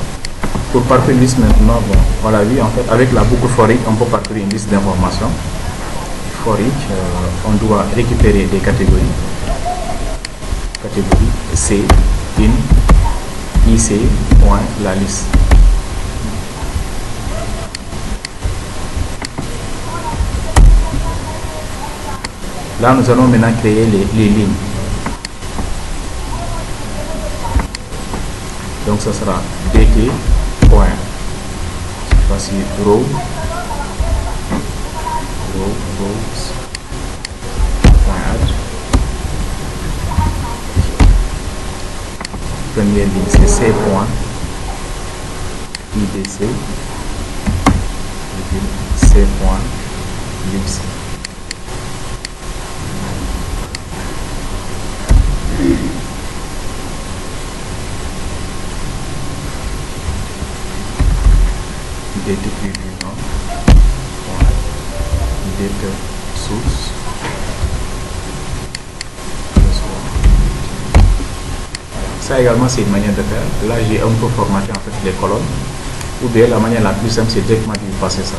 Pour parcourir une liste maintenant, bon, on l'a vu en fait, avec la boucle for each, on peut parcourir une liste d'informations. For each, on doit récupérer des catégories. Catégorie C, in, IC, point, la liste. Là, nous allons maintenant créer les lignes. Donc, ça sera dt, point, voici row, rows, point add. Première ligne, c'est C point, IDC, C point, libc. date preview, non? Date source. Ça également c'est une manière de faire. Là j'ai un peu formaté en fait les colonnes. Ou bien la manière la plus simple c'est directement de passer ça.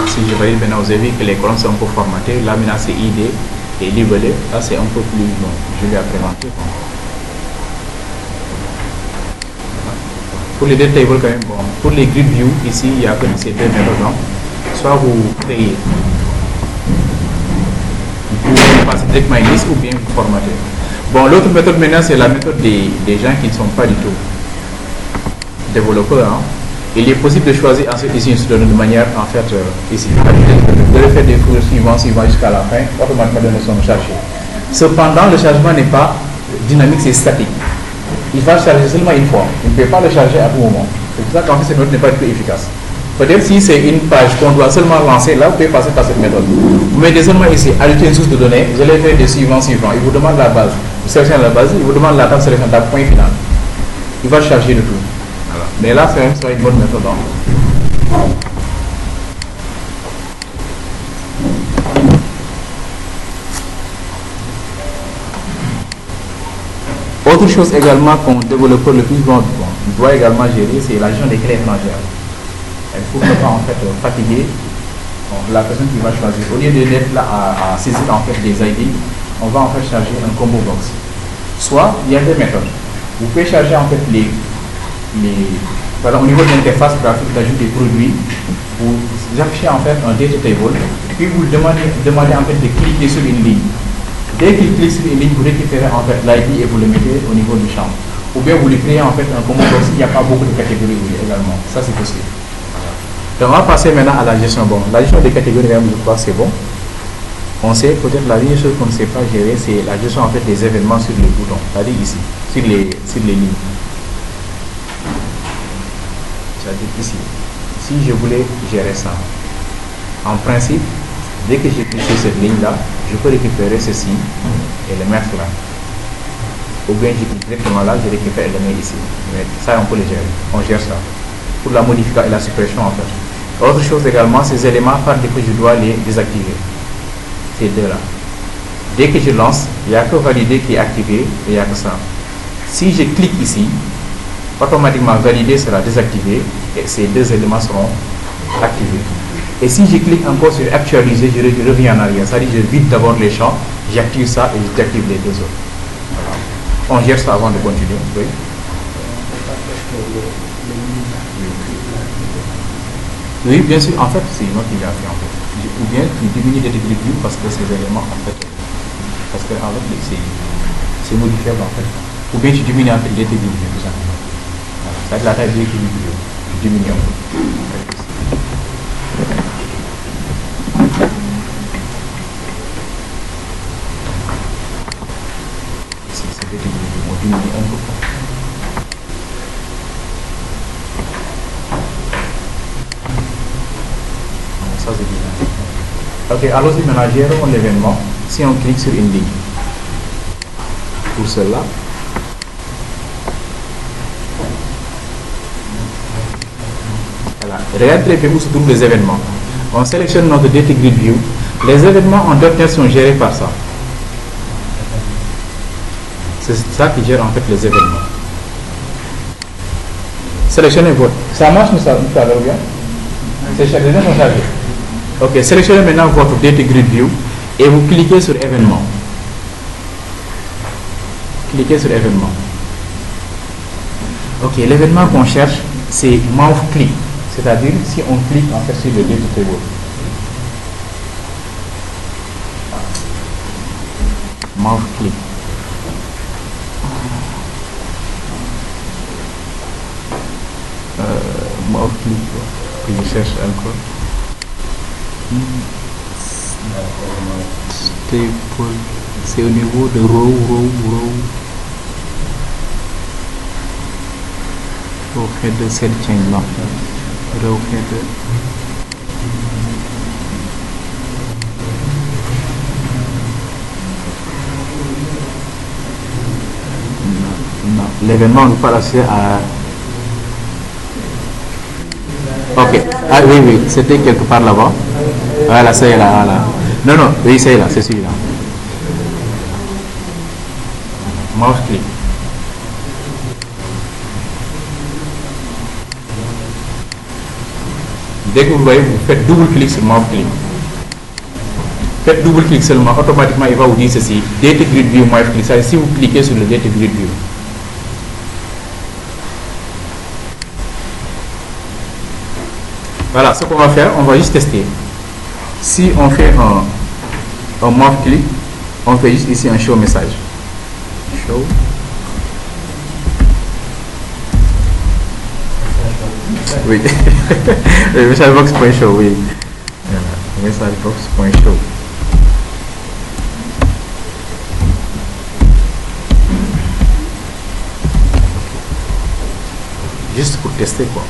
Si je valide maintenant, vous avez vu que les colonnes sont un peu formatées. Là maintenant c'est ID et libellé. Là c'est un peu plus bon. Je vais implémenter. Pour les data tables quand même, bon. Pour les grid view, ici il y a que ces deux méthodes. Soit vous créez, vous passez directement une liste ou bien vous formatez. Bon, l'autre méthode maintenant c'est la méthode des gens qui ne sont pas du tout développeurs. Il est possible de choisir ensuite ici de manière en fait ici de le faire des cours suivants jusqu'à la fin, automatiquement donner son chargé. Cependant, le chargement n'est pas dynamique, c'est statique. Il va charger seulement une fois. Il ne peut pas le charger à tout moment. C'est pour ça qu'en fait cette méthode n'est pas du tout efficace. Peut-être si c'est une page qu'on doit seulement lancer, là vous pouvez passer par cette méthode. Vous mettez seulement ici, ajouter une source de données, vous allez faire des suivants. Il vous demande la base, vous sélectionnez la base, il vous demande la table sélectionnable, point final. Il va charger le tout. Mais là, c'est une bonne méthode. Autre chose également qu'on développeur le plus doit également gérer, c'est la gestion des clés étrangères. Il faut ne pas en fait fatiguer la personne qui va choisir. Au lieu d'être là à saisir en fait des ID, on va en fait charger un combo box. Soit il y a des méthodes. Vous pouvez charger en fait voilà, au niveau de l'interface graphique d'ajout des produits, vous affichez en fait un data table, puis vous demandez en fait de cliquer sur une ligne. Dès qu'il clique sur une ligne, vous récupérez en fait l'ID et vous le mettez au niveau du champ. Ou bien vous lui créez en fait un combo box, il n'y a pas beaucoup de catégories également. Ça c'est possible. Donc on va passer maintenant à la gestion. Bon, la gestion des catégories, je crois c'est bon. On sait peut-être la dernière chose qu'on ne sait pas gérer, c'est la gestion en fait des événements sur les boutons, c'est-à-dire ici, sur les lignes. C'est-à-dire ici, si je voulais gérer ça, en principe, dès que j'ai cliqué sur cette ligne-là, je peux récupérer ceci et le mettre là. Ou bien je clique directement là, je récupère et le mets ici. Mais ça, on peut le gérer. On gère ça. Pour la modification et la suppression, en fait. Autre chose également, ces éléments, par défaut, je dois les désactiver. Ces deux-là. Dès que je lance, il n'y a que valider qui est activé et il n'y a que ça. Si je clique ici, automatiquement valider sera désactivé et ces deux éléments seront activés. Et si je clique encore sur actualiser, je reviens en arrière. C'est-à-dire je vide d'abord les champs, j'active ça et je désactive les deux autres. Voilà. On gère ça avant de continuer. Oui. Oui, bien sûr. En fait, c'est une autre migration. En fait. Ou bien tu diminues les view parce que ces éléments, en fait, parce que en fait, c'est modifiable en fait. Ou bien tu diminues en fait les view tout simplement. Ça va être la taille de l'équilibre. Tu diminues un peu. Ici, c'est l'équilibre. On diminue un peu. Ça, c'est bien. Ok, alors si maintenant gérons l'événement, si on clique sur une ligne, pour cela, voilà. Regarde très bien où se trouvent les événements. On sélectionne notre Data Grid View. Les événements en .NET sont gérés par ça. C'est ça qui gère en fait les événements. Sélectionnez votre. Ça marche, mais ça va bien. C'est chargé, sont chargés. Ok, sélectionnez maintenant votre Data Grid View et vous cliquez sur événement. Cliquez sur événement. Ok, l'événement qu'on cherche, c'est mouse click. C'est-à-dire si on clique en fait sur le Data Table. Mouse click. Mouse click. Je cherche encore. Staple, c'est au niveau de row. Row header cell change là. Row header. Non, l'événement ne pas passer à. Ok, ah oui, c'était quelque part là-bas. Voilà, c'est là, voilà. Non, oui, c'est là, c'est celui-là. Mouse click. Dès que vous voyez, vous faites double clic sur mouse click. Faites double clic seulement, automatiquement il va vous dire ceci. Date grid view mouse click. Ça, si vous cliquez sur le date grid view. Voilà, ce qu'on va faire, on va juste tester. Si on fait un mouse click, on fait juste ici un show message. Show. Oui. Le message box.show, oui. Voilà. Message box.show. Juste pour tester quoi.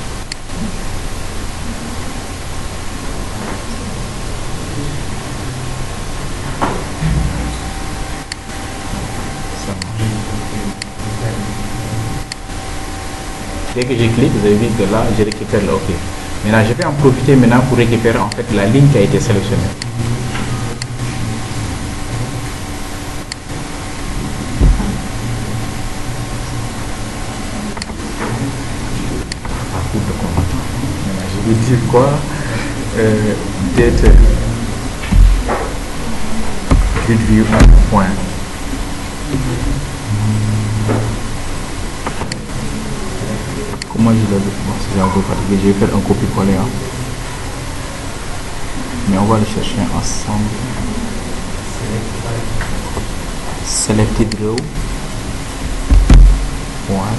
Dès que je clique, vous avez vu que là, je récupère le OK. Maintenant, je vais en profiter maintenant pour récupérer en fait la ligne qui a été sélectionnée. Maintenant, je vais dire quoi? Date grid view point. Comment je vais je vais faire un copier-coller. Mais on va le chercher ensemble. Selected row. Point.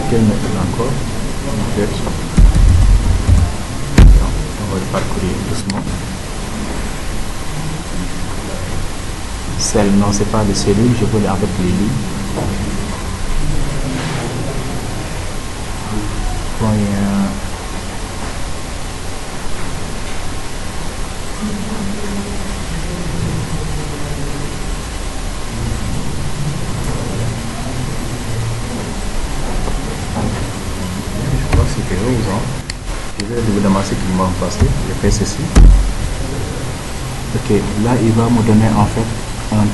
Quelle méthode encore? On va le parcourir doucement. Celle, non, c'est pas les cellules, je veux avec les lignes. Je vais vous demander ce qu'il m'a passé. Je fais ceci. Ok, là il va me donner en fait un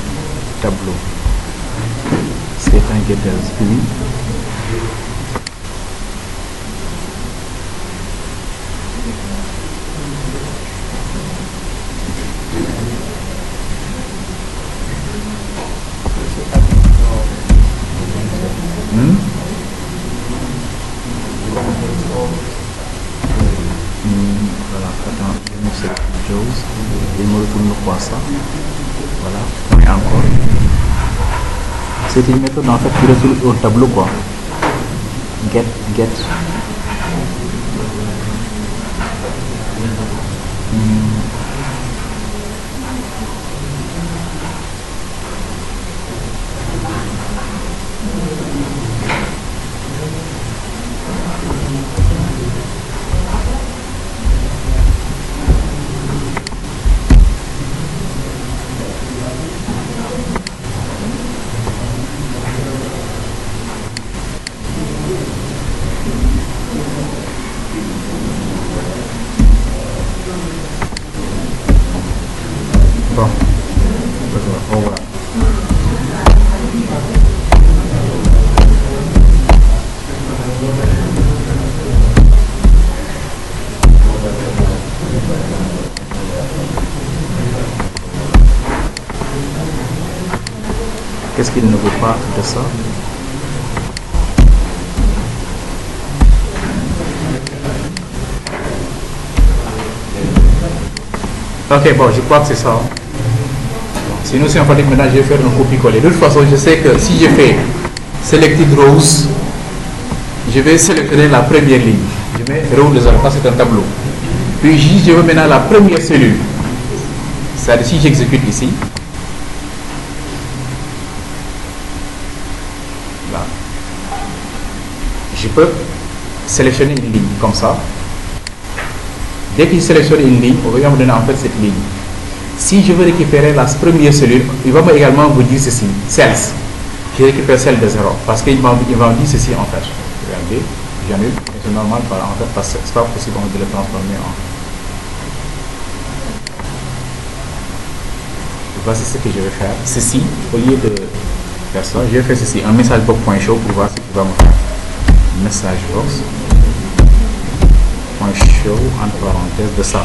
tableau. C'est un getters. Puis voilà, attends, je il me retourne quoi ça? Voilà, et encore. C'est une méthode en fait qui retourne au tableau quoi. Get. Qu'est-ce qu'il ne veut pas de ça? Ok, bon, je crois que c'est ça. Sinon, si on fait maintenant, je vais faire un copier-coller. De toute façon, je sais que si je fais Selected Rows, je vais sélectionner la première ligne. Je mets row de 0, ça c'est un tableau. Puis je veux maintenant la première cellule. C'est-à-dire si j'exécute ici, là, je peux sélectionner une ligne comme ça. Dès qu'il sélectionne une ligne, on va me donner en fait cette ligne. Si je veux récupérer la première cellule, il va également vous dire ceci, cells. Je récupère celle de 0 parce qu'il va me dire ceci en fait. Regardez, j'annule, et c'est normal en fait parce que c'est pas possible de le transformer en. Voici ce que je vais faire. Ceci, au lieu de faire ça, je vais faire ceci, un message box.show pour voir ce qu'il va me faire. Message box. Show entre parenthèses de ça.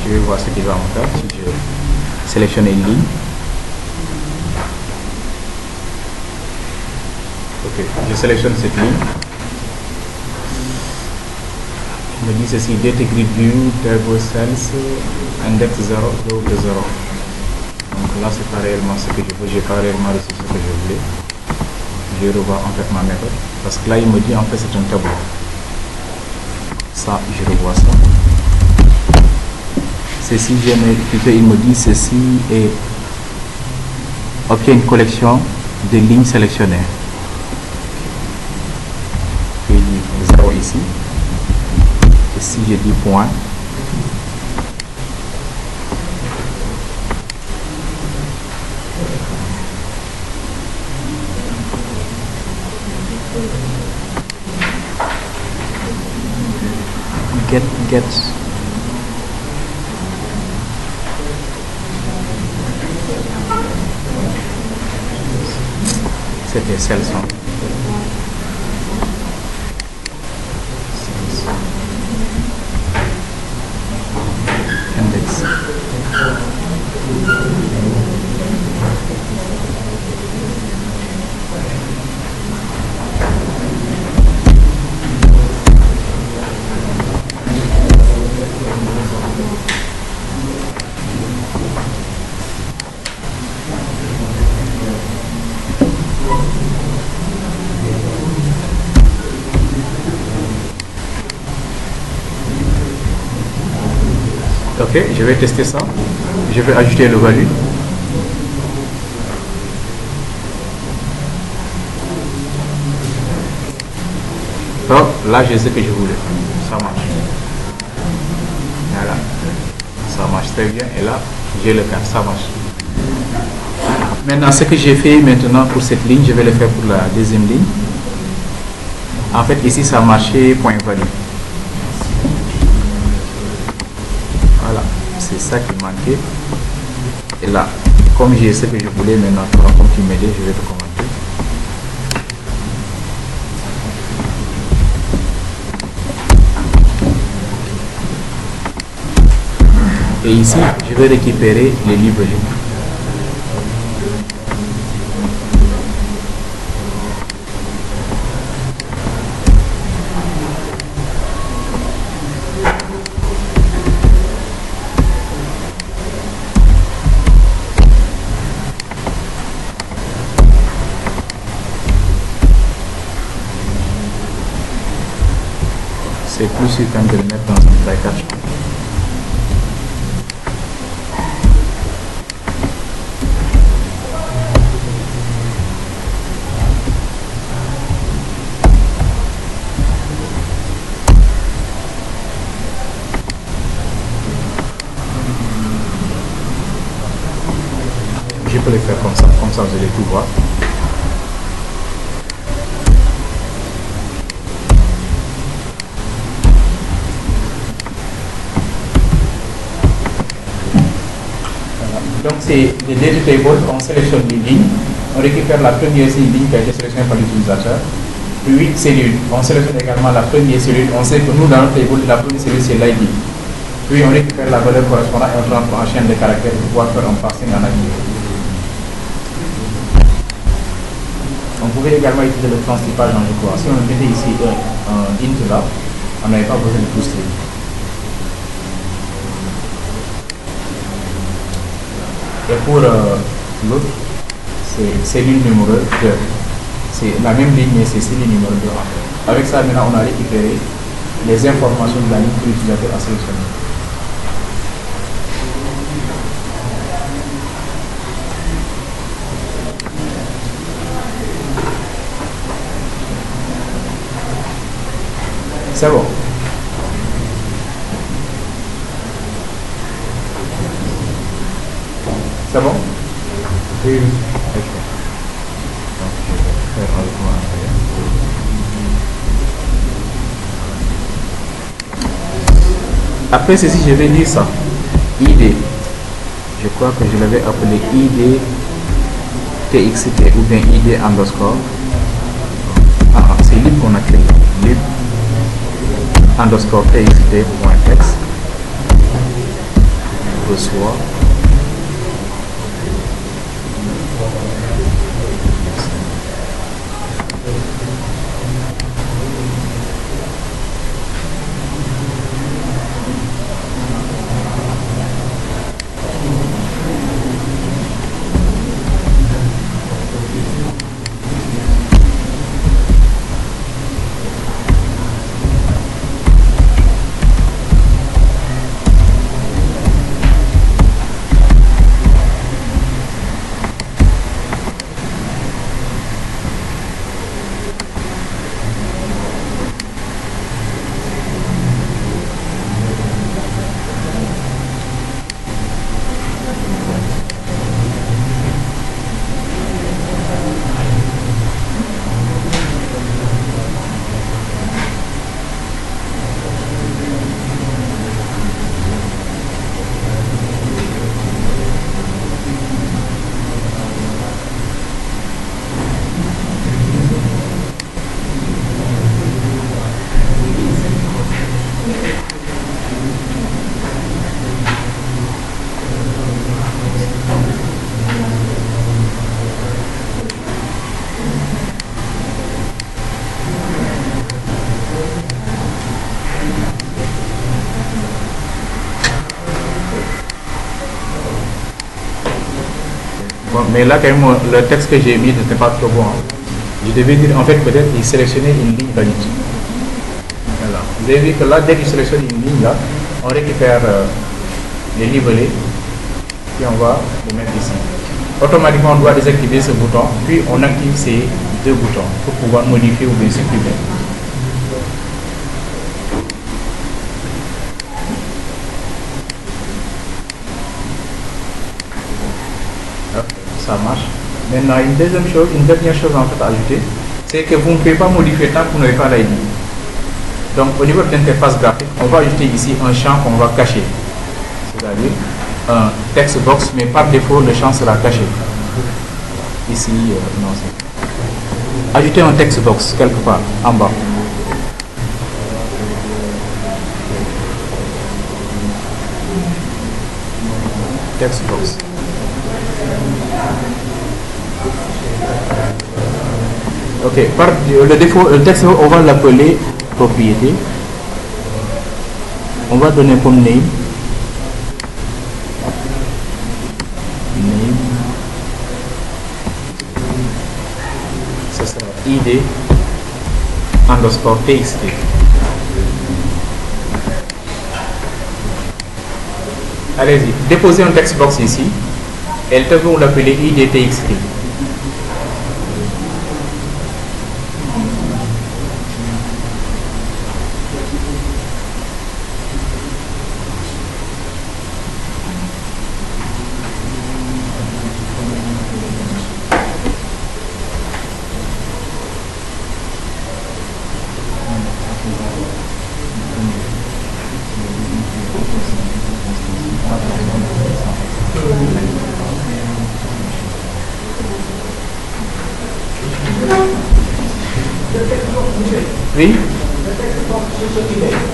Je vais voir ce qu'il va me faire si je sélectionne une ligne. Ok, je sélectionne cette ligne. Je me dis ceci, data grid view, turbo cells, index 0, row de 0. Donc là, c'est pas réellement ce que je veux, j'ai pas réellement reçu ce que je voulais. Je revois en fait ma méthode. Parce que là, il me dit en fait c'est un tableau. Ça, je revois ça. Ceci, il me dit ceci et obtient une collection de lignes sélectionnées. Puis 0 ici. Et si je dis point, get c'était celle son index. Ok, je vais tester ça. Je vais ajouter le value. Hop, là j'ai ce que je voulais. Ça marche. Voilà. Ça marche très bien. Et là, j'ai le cas. Ça marche. Maintenant, ce que j'ai fait maintenant pour cette ligne, je vais le faire pour la deuxième ligne. En fait, ici, ça a marché point value. Voilà, c'est ça qui manquait. Et là, comme j'ai ce que je voulais maintenant, comme tu m'aides, je vais te commenter. Et ici, je vais récupérer les librairies. C'est plus sûr quand de le mettre dans un try catch. Je peux les faire comme ça vous allez tout voir. Donc c'est les data tables, on sélectionne les lignes, on récupère la première ligne qui a été sélectionnée par l'utilisateur Puis cellule. On sélectionne également la première cellule. On sait que nous, dans notre table, la première cellule, c'est l'ID. Puis on récupère la valeur correspondant et on rentre en chaîne de caractères pour pouvoir faire un parsing en ID. On pouvait également utiliser le transtypage en crois. Si on mettait ici un int là, on n'avait pas besoin de tout string. Et pour l'autre, c'est cellule numéro 2. C'est la même ligne, mais c'est cellule numéro 2. Avec ça, maintenant, on a récupéré les informations de la ligne que l'utilisateur a sélectionnée. C'est bon. C'est bon? Oui. Ok. Donc, je vais faire avec moi. Après ceci, je vais lire ça. ID. Je crois que je l'avais appelé ID TXT ou bien ID underscore. C'est lib qu'on a créé. Lib underscore txt.x reçoit mais là, quand même, le texte que j'ai mis n'était pas trop bon. Je devais dire, en fait, peut-être, il sélectionnait une ligne valide. Voilà. Vous avez vu que là, dès qu'il sélectionne une ligne, là, on récupère les libellés, puis on va les mettre ici. Automatiquement, on doit désactiver ce bouton, puis on active ces deux boutons pour pouvoir modifier ou bien supprimer. Ça marche. Maintenant, une dernière chose en fait à ajouter, c'est que vous ne pouvez pas modifier tant que vous n'avez pas l'ID. Donc, au niveau de l'interface graphique, on va ajouter ici un champ qu'on va cacher. C'est-à-dire un text box, mais par défaut, le champ sera caché. Ici, non, c'est. Ajouter un text box quelque part, en bas. Text box. Ok, par le défaut, le texte, on va l'appeler propriété. On va donner comme name. Name. Ce sera id underscore txt. Allez-y, déposez un text box ici. Et le on l'appeler id txt.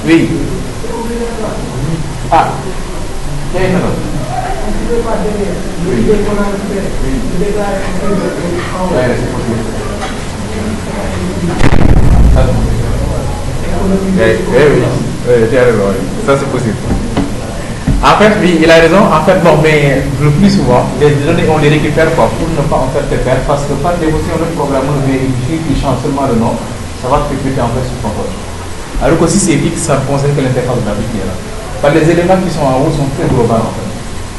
Oui. Ah. Quel est le nom? Oui, ça c'est possible. En fait, oui, il a raison. En fait, bon, mais le plus souvent, les données, on les récupère pas pour ne pas en faire te perdre, parce que par dévotion, notre programmeur vérifie qui change seulement le nom, ça va te percuter en fait sur ton code. Alors que si c'est fixe, ça ne concerne que l'interface graphique qui est là. Par les éléments qui sont en haut sont très globaux en fait.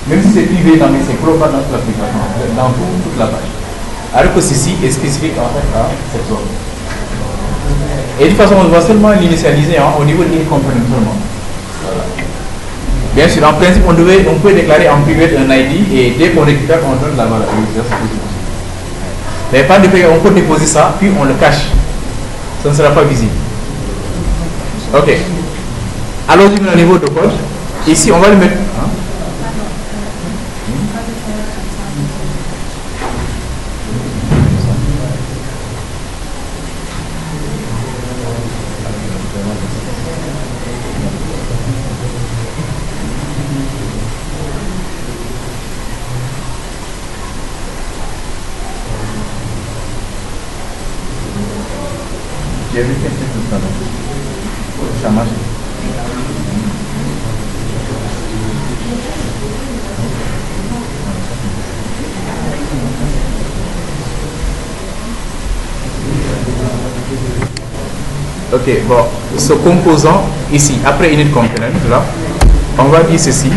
Même si c'est privé, mais c'est global dans toute l'application, dans toute la page. Alors que ceci est spécifique en fait à cette zone. Et de toute façon, on va seulement l'initialiser au niveau de l'incomponent seulement. Voilà. Bien sûr, en principe, on peut déclarer en privé un ID et dès qu'on récupère, on donne la valeur. Mais pas de fait, on peut déposer ça, puis on le cache. Ça ne sera pas visible. Ok. Allons-y au niveau de code. Ici, on va le mettre. Hein? J'ai vu quelque chose ça marche. Ok, bon, ce composant ici, après init component, là, on va dire ceci.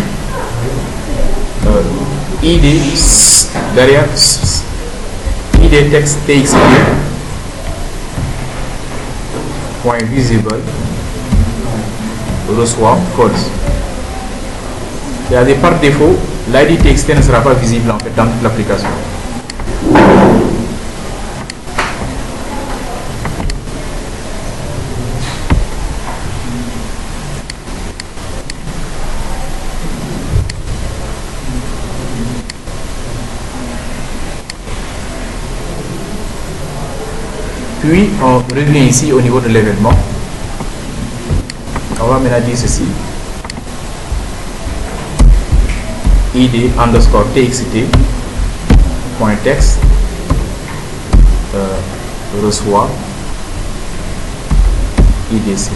ID derrière ID texte txt point visible reçoit false. C'est-à-dire par défaut, l'ID txt ne sera pas visible en fait dans toute l'application. Puis on revient ici au niveau de l'événement. On va maintenant dire ceci. id underscore txt point text reçoit idc.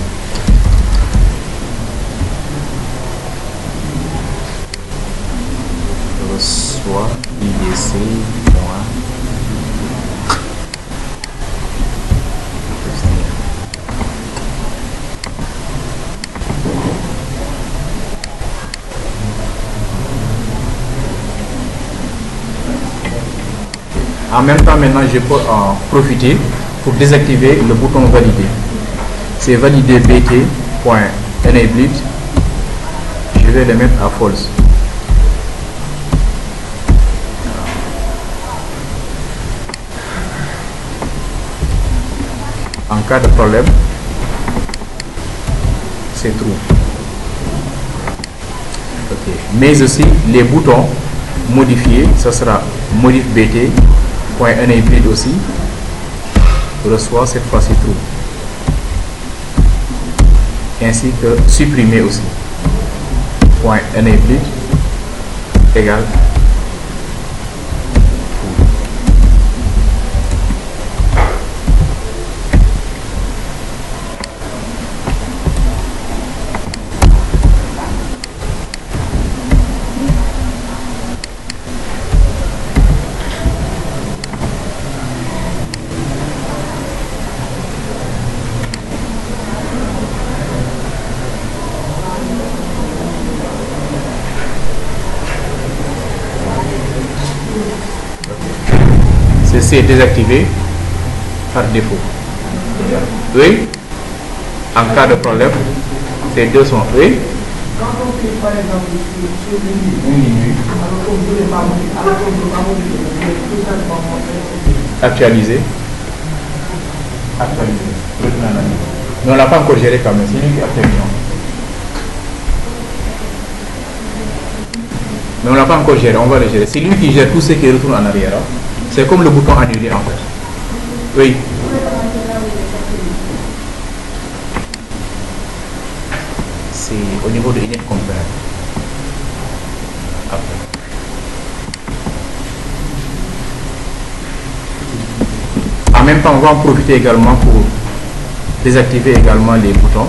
Reçoit idc point. En même temps, maintenant, je peux en profiter pour désactiver le bouton valider. C'est valider bt.enabled. Je vais le mettre à false. En cas de problème, c'est true. Okay. Mais aussi, les boutons modifiés, ce sera modif bt.enabled aussi, reçoit cette fois-ci true. Ainsi que supprimer aussi. .enabled égale ceci est désactivé par défaut. Oui. En cas de problème, ces deux sont oui. Quand on fait par exemple sur actualiser. Mais on l'a pas encore géré quand même. C'est lui qui actualise. Mais on l'a pas encore géré. On va le gérer. C'est lui qui gère tout ce qui retourne en arrière. C'est comme le bouton annuler en fait. Oui. c'est au niveau de init component. Après. En même temps, on va en profiter également pour désactiver également les boutons.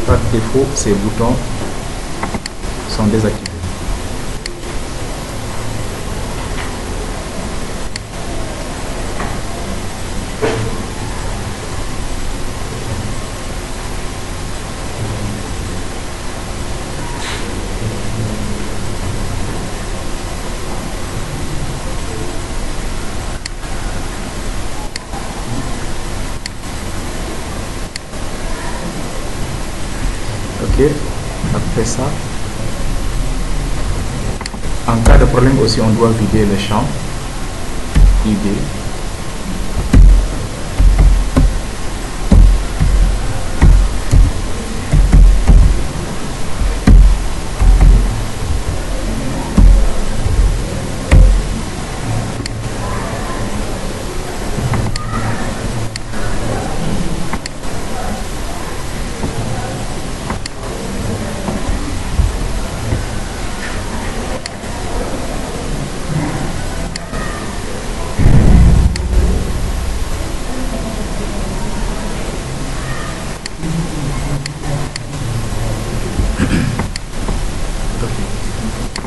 Par défaut, ces boutons sont désactivés. Ok, après ça, en cas de problème aussi, on doit vider le champ ID.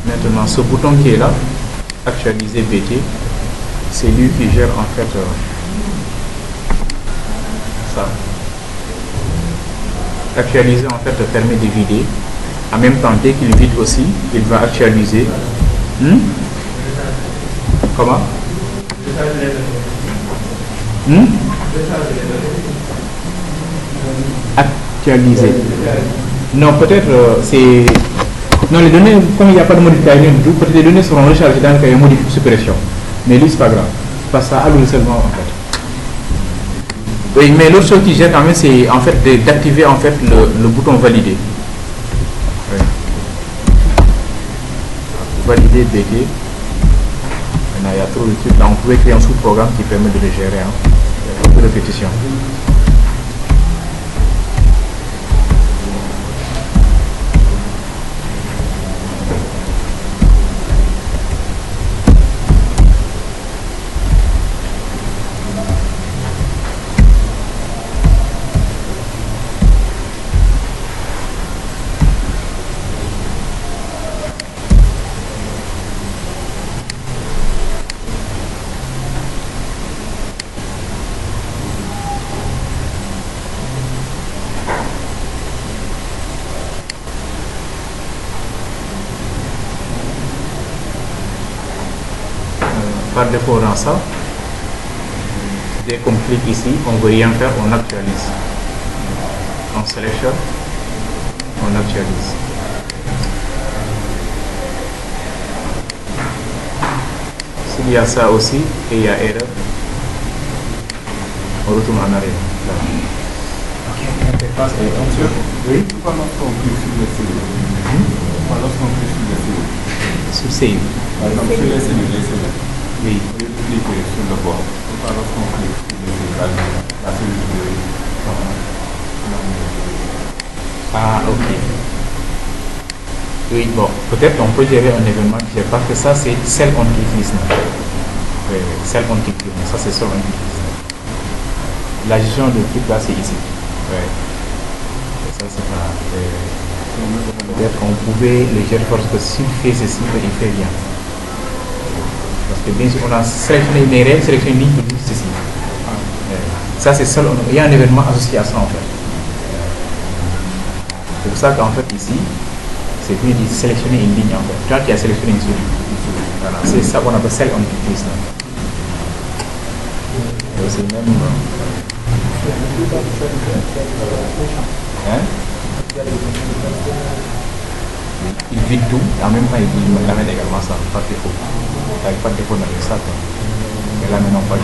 Maintenant, ce bouton qui est là, actualiser BT, c'est lui qui gère en fait ça. Actualiser en fait permet de vider. En même temps, dès qu'il vide aussi, il va actualiser. Comment? Actualiser. Non, peut-être c'est... Non, les données, comme il n'y a pas de modification du tout, peut-être les données seront rechargées dans le cahier modifie suppression. Mais lui, c'est pas grave. Parce que ça alloue seulement en fait. Oui, mais l'autre chose qui gère quand même, c'est en fait d'activer en fait le bouton valider. Oui. Valider BT. Maintenant, il y a trop de trucs. Là, on pouvait créer un sous-programme qui permet de le gérer. Hein. Il y a beaucoup de répétitions. Par défaut dans ça, dès qu'on clique ici, on ne veut rien faire, on actualise. On sélectionne, on actualise. S'il y a ça aussi et il y a erreur, on retourne en arrière. Oui. Pourquoi lorsqu'on clique sur le CV? Pourquoi lorsqu'on clique sur le CV? Sur save. Par exemple, sur les cellules. Oui. Au lieu de cliquer sur le bord, pourquoi lorsqu'on clique sur le CV, la cellule de... Ah, ok. Oui, bon, peut-être on peut gérer un événement qui est parce que ça c'est celle on clique ici. Celle on clique, ça c'est seul on clique ici. La gestion de truc là c'est ici. Ouais. Et ça c'est pas. Peut-être qu'on pouvait le gérer parce que s'il fait ceci, il fait rien. Parce que bien sûr on a sélectionné une règle, sélectionné une ligne qui dit ceci. Ça c'est seul, il y a un événement associé à ça en fait. C'est pour ça qu'en fait ici, c'est bien de sélectionner une ligne en fait. Toi qui as sélectionné une souris. Voilà. C'est ça qu'on appelle celle on clique. C'est même. Hein? Il vide tout, et en même temps il l'amène également ça, pas de défaut. Il n'y a pas de défaut dans ça. Mais là maintenant pas de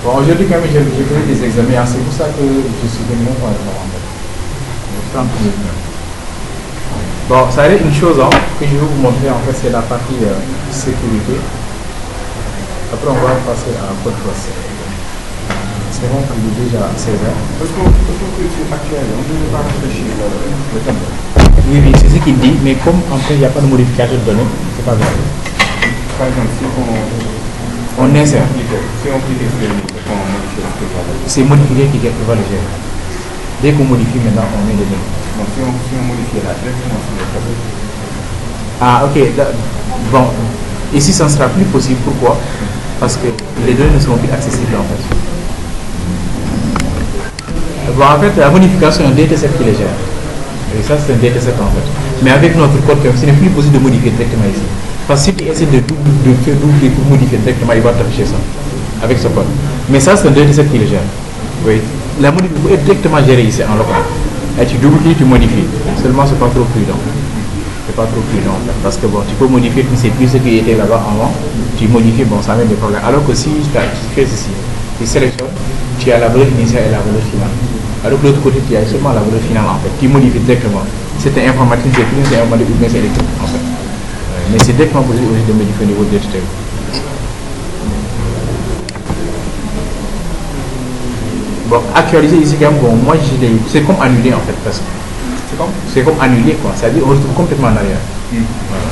bon, aujourd'hui quand même j'ai fait des examens, c'est pour ça que je suis venu en fait. 30 minutes. Bon, ça va être une chose que je vais vous montrer, en fait, c'est la partie sécurité. Après, on va passer à code source. C'est bon, il est déjà 16 heures. Parce que actuellement, on ne peut pas réfléchir le tableau. Oui, oui, c'est ce qu'il dit, mais comme après il n'y a pas de modification de données, c'est pas grave. Par exemple, si On insère. si on clique sur le lien, on modifie ce que va aller. C'est modifier qui va le gérer. Dès qu'on modifie maintenant, on met les données. Donc si on modifie là, directement sur le tableau. Ah, ok. Bon, ici, ça ne sera plus possible. Pourquoi? Parce que les données ne seront plus accessibles en fait. Bon, en fait, la modification est un dataset qui les gère. Et ça, c'est un dataset en fait. Mais avec notre code, ce n'est plus possible de modifier directement ici. Parce que si tu essaies de faire doubler pour modifier directement, il va t'afficher ça avec ce code. Mais ça, c'est un dataset qui le gère. Oui. La modification est directement gérée ici en local. Et tu double-cliques, tu modifies. Seulement, c'est pas trop prudent. C'est pas trop prudent en fait. Parce que bon, tu peux modifier, tu ne sais plus ce qui était là-bas avant. Tu modifies, bon, ça amène des problèmes. Alors que si tu fais ceci, tu sélectionnes, tu as la valeur initiale et la valeur finale. Alors que de l'autre côté, tu as seulement la valeur finale en fait. Tu modifies directement. C'était informatique, c'est plus, c'est informatique ou bien c'est électrique en fait. Mais c'est directement possible aussi de modifier au niveau de DHT. Bon, actualiser ici, quand même, bon, moi, c'est comme annuler en fait, presque. C'est comme annuler quoi. C'est-à-dire, on retrouve complètement en arrière. Voilà.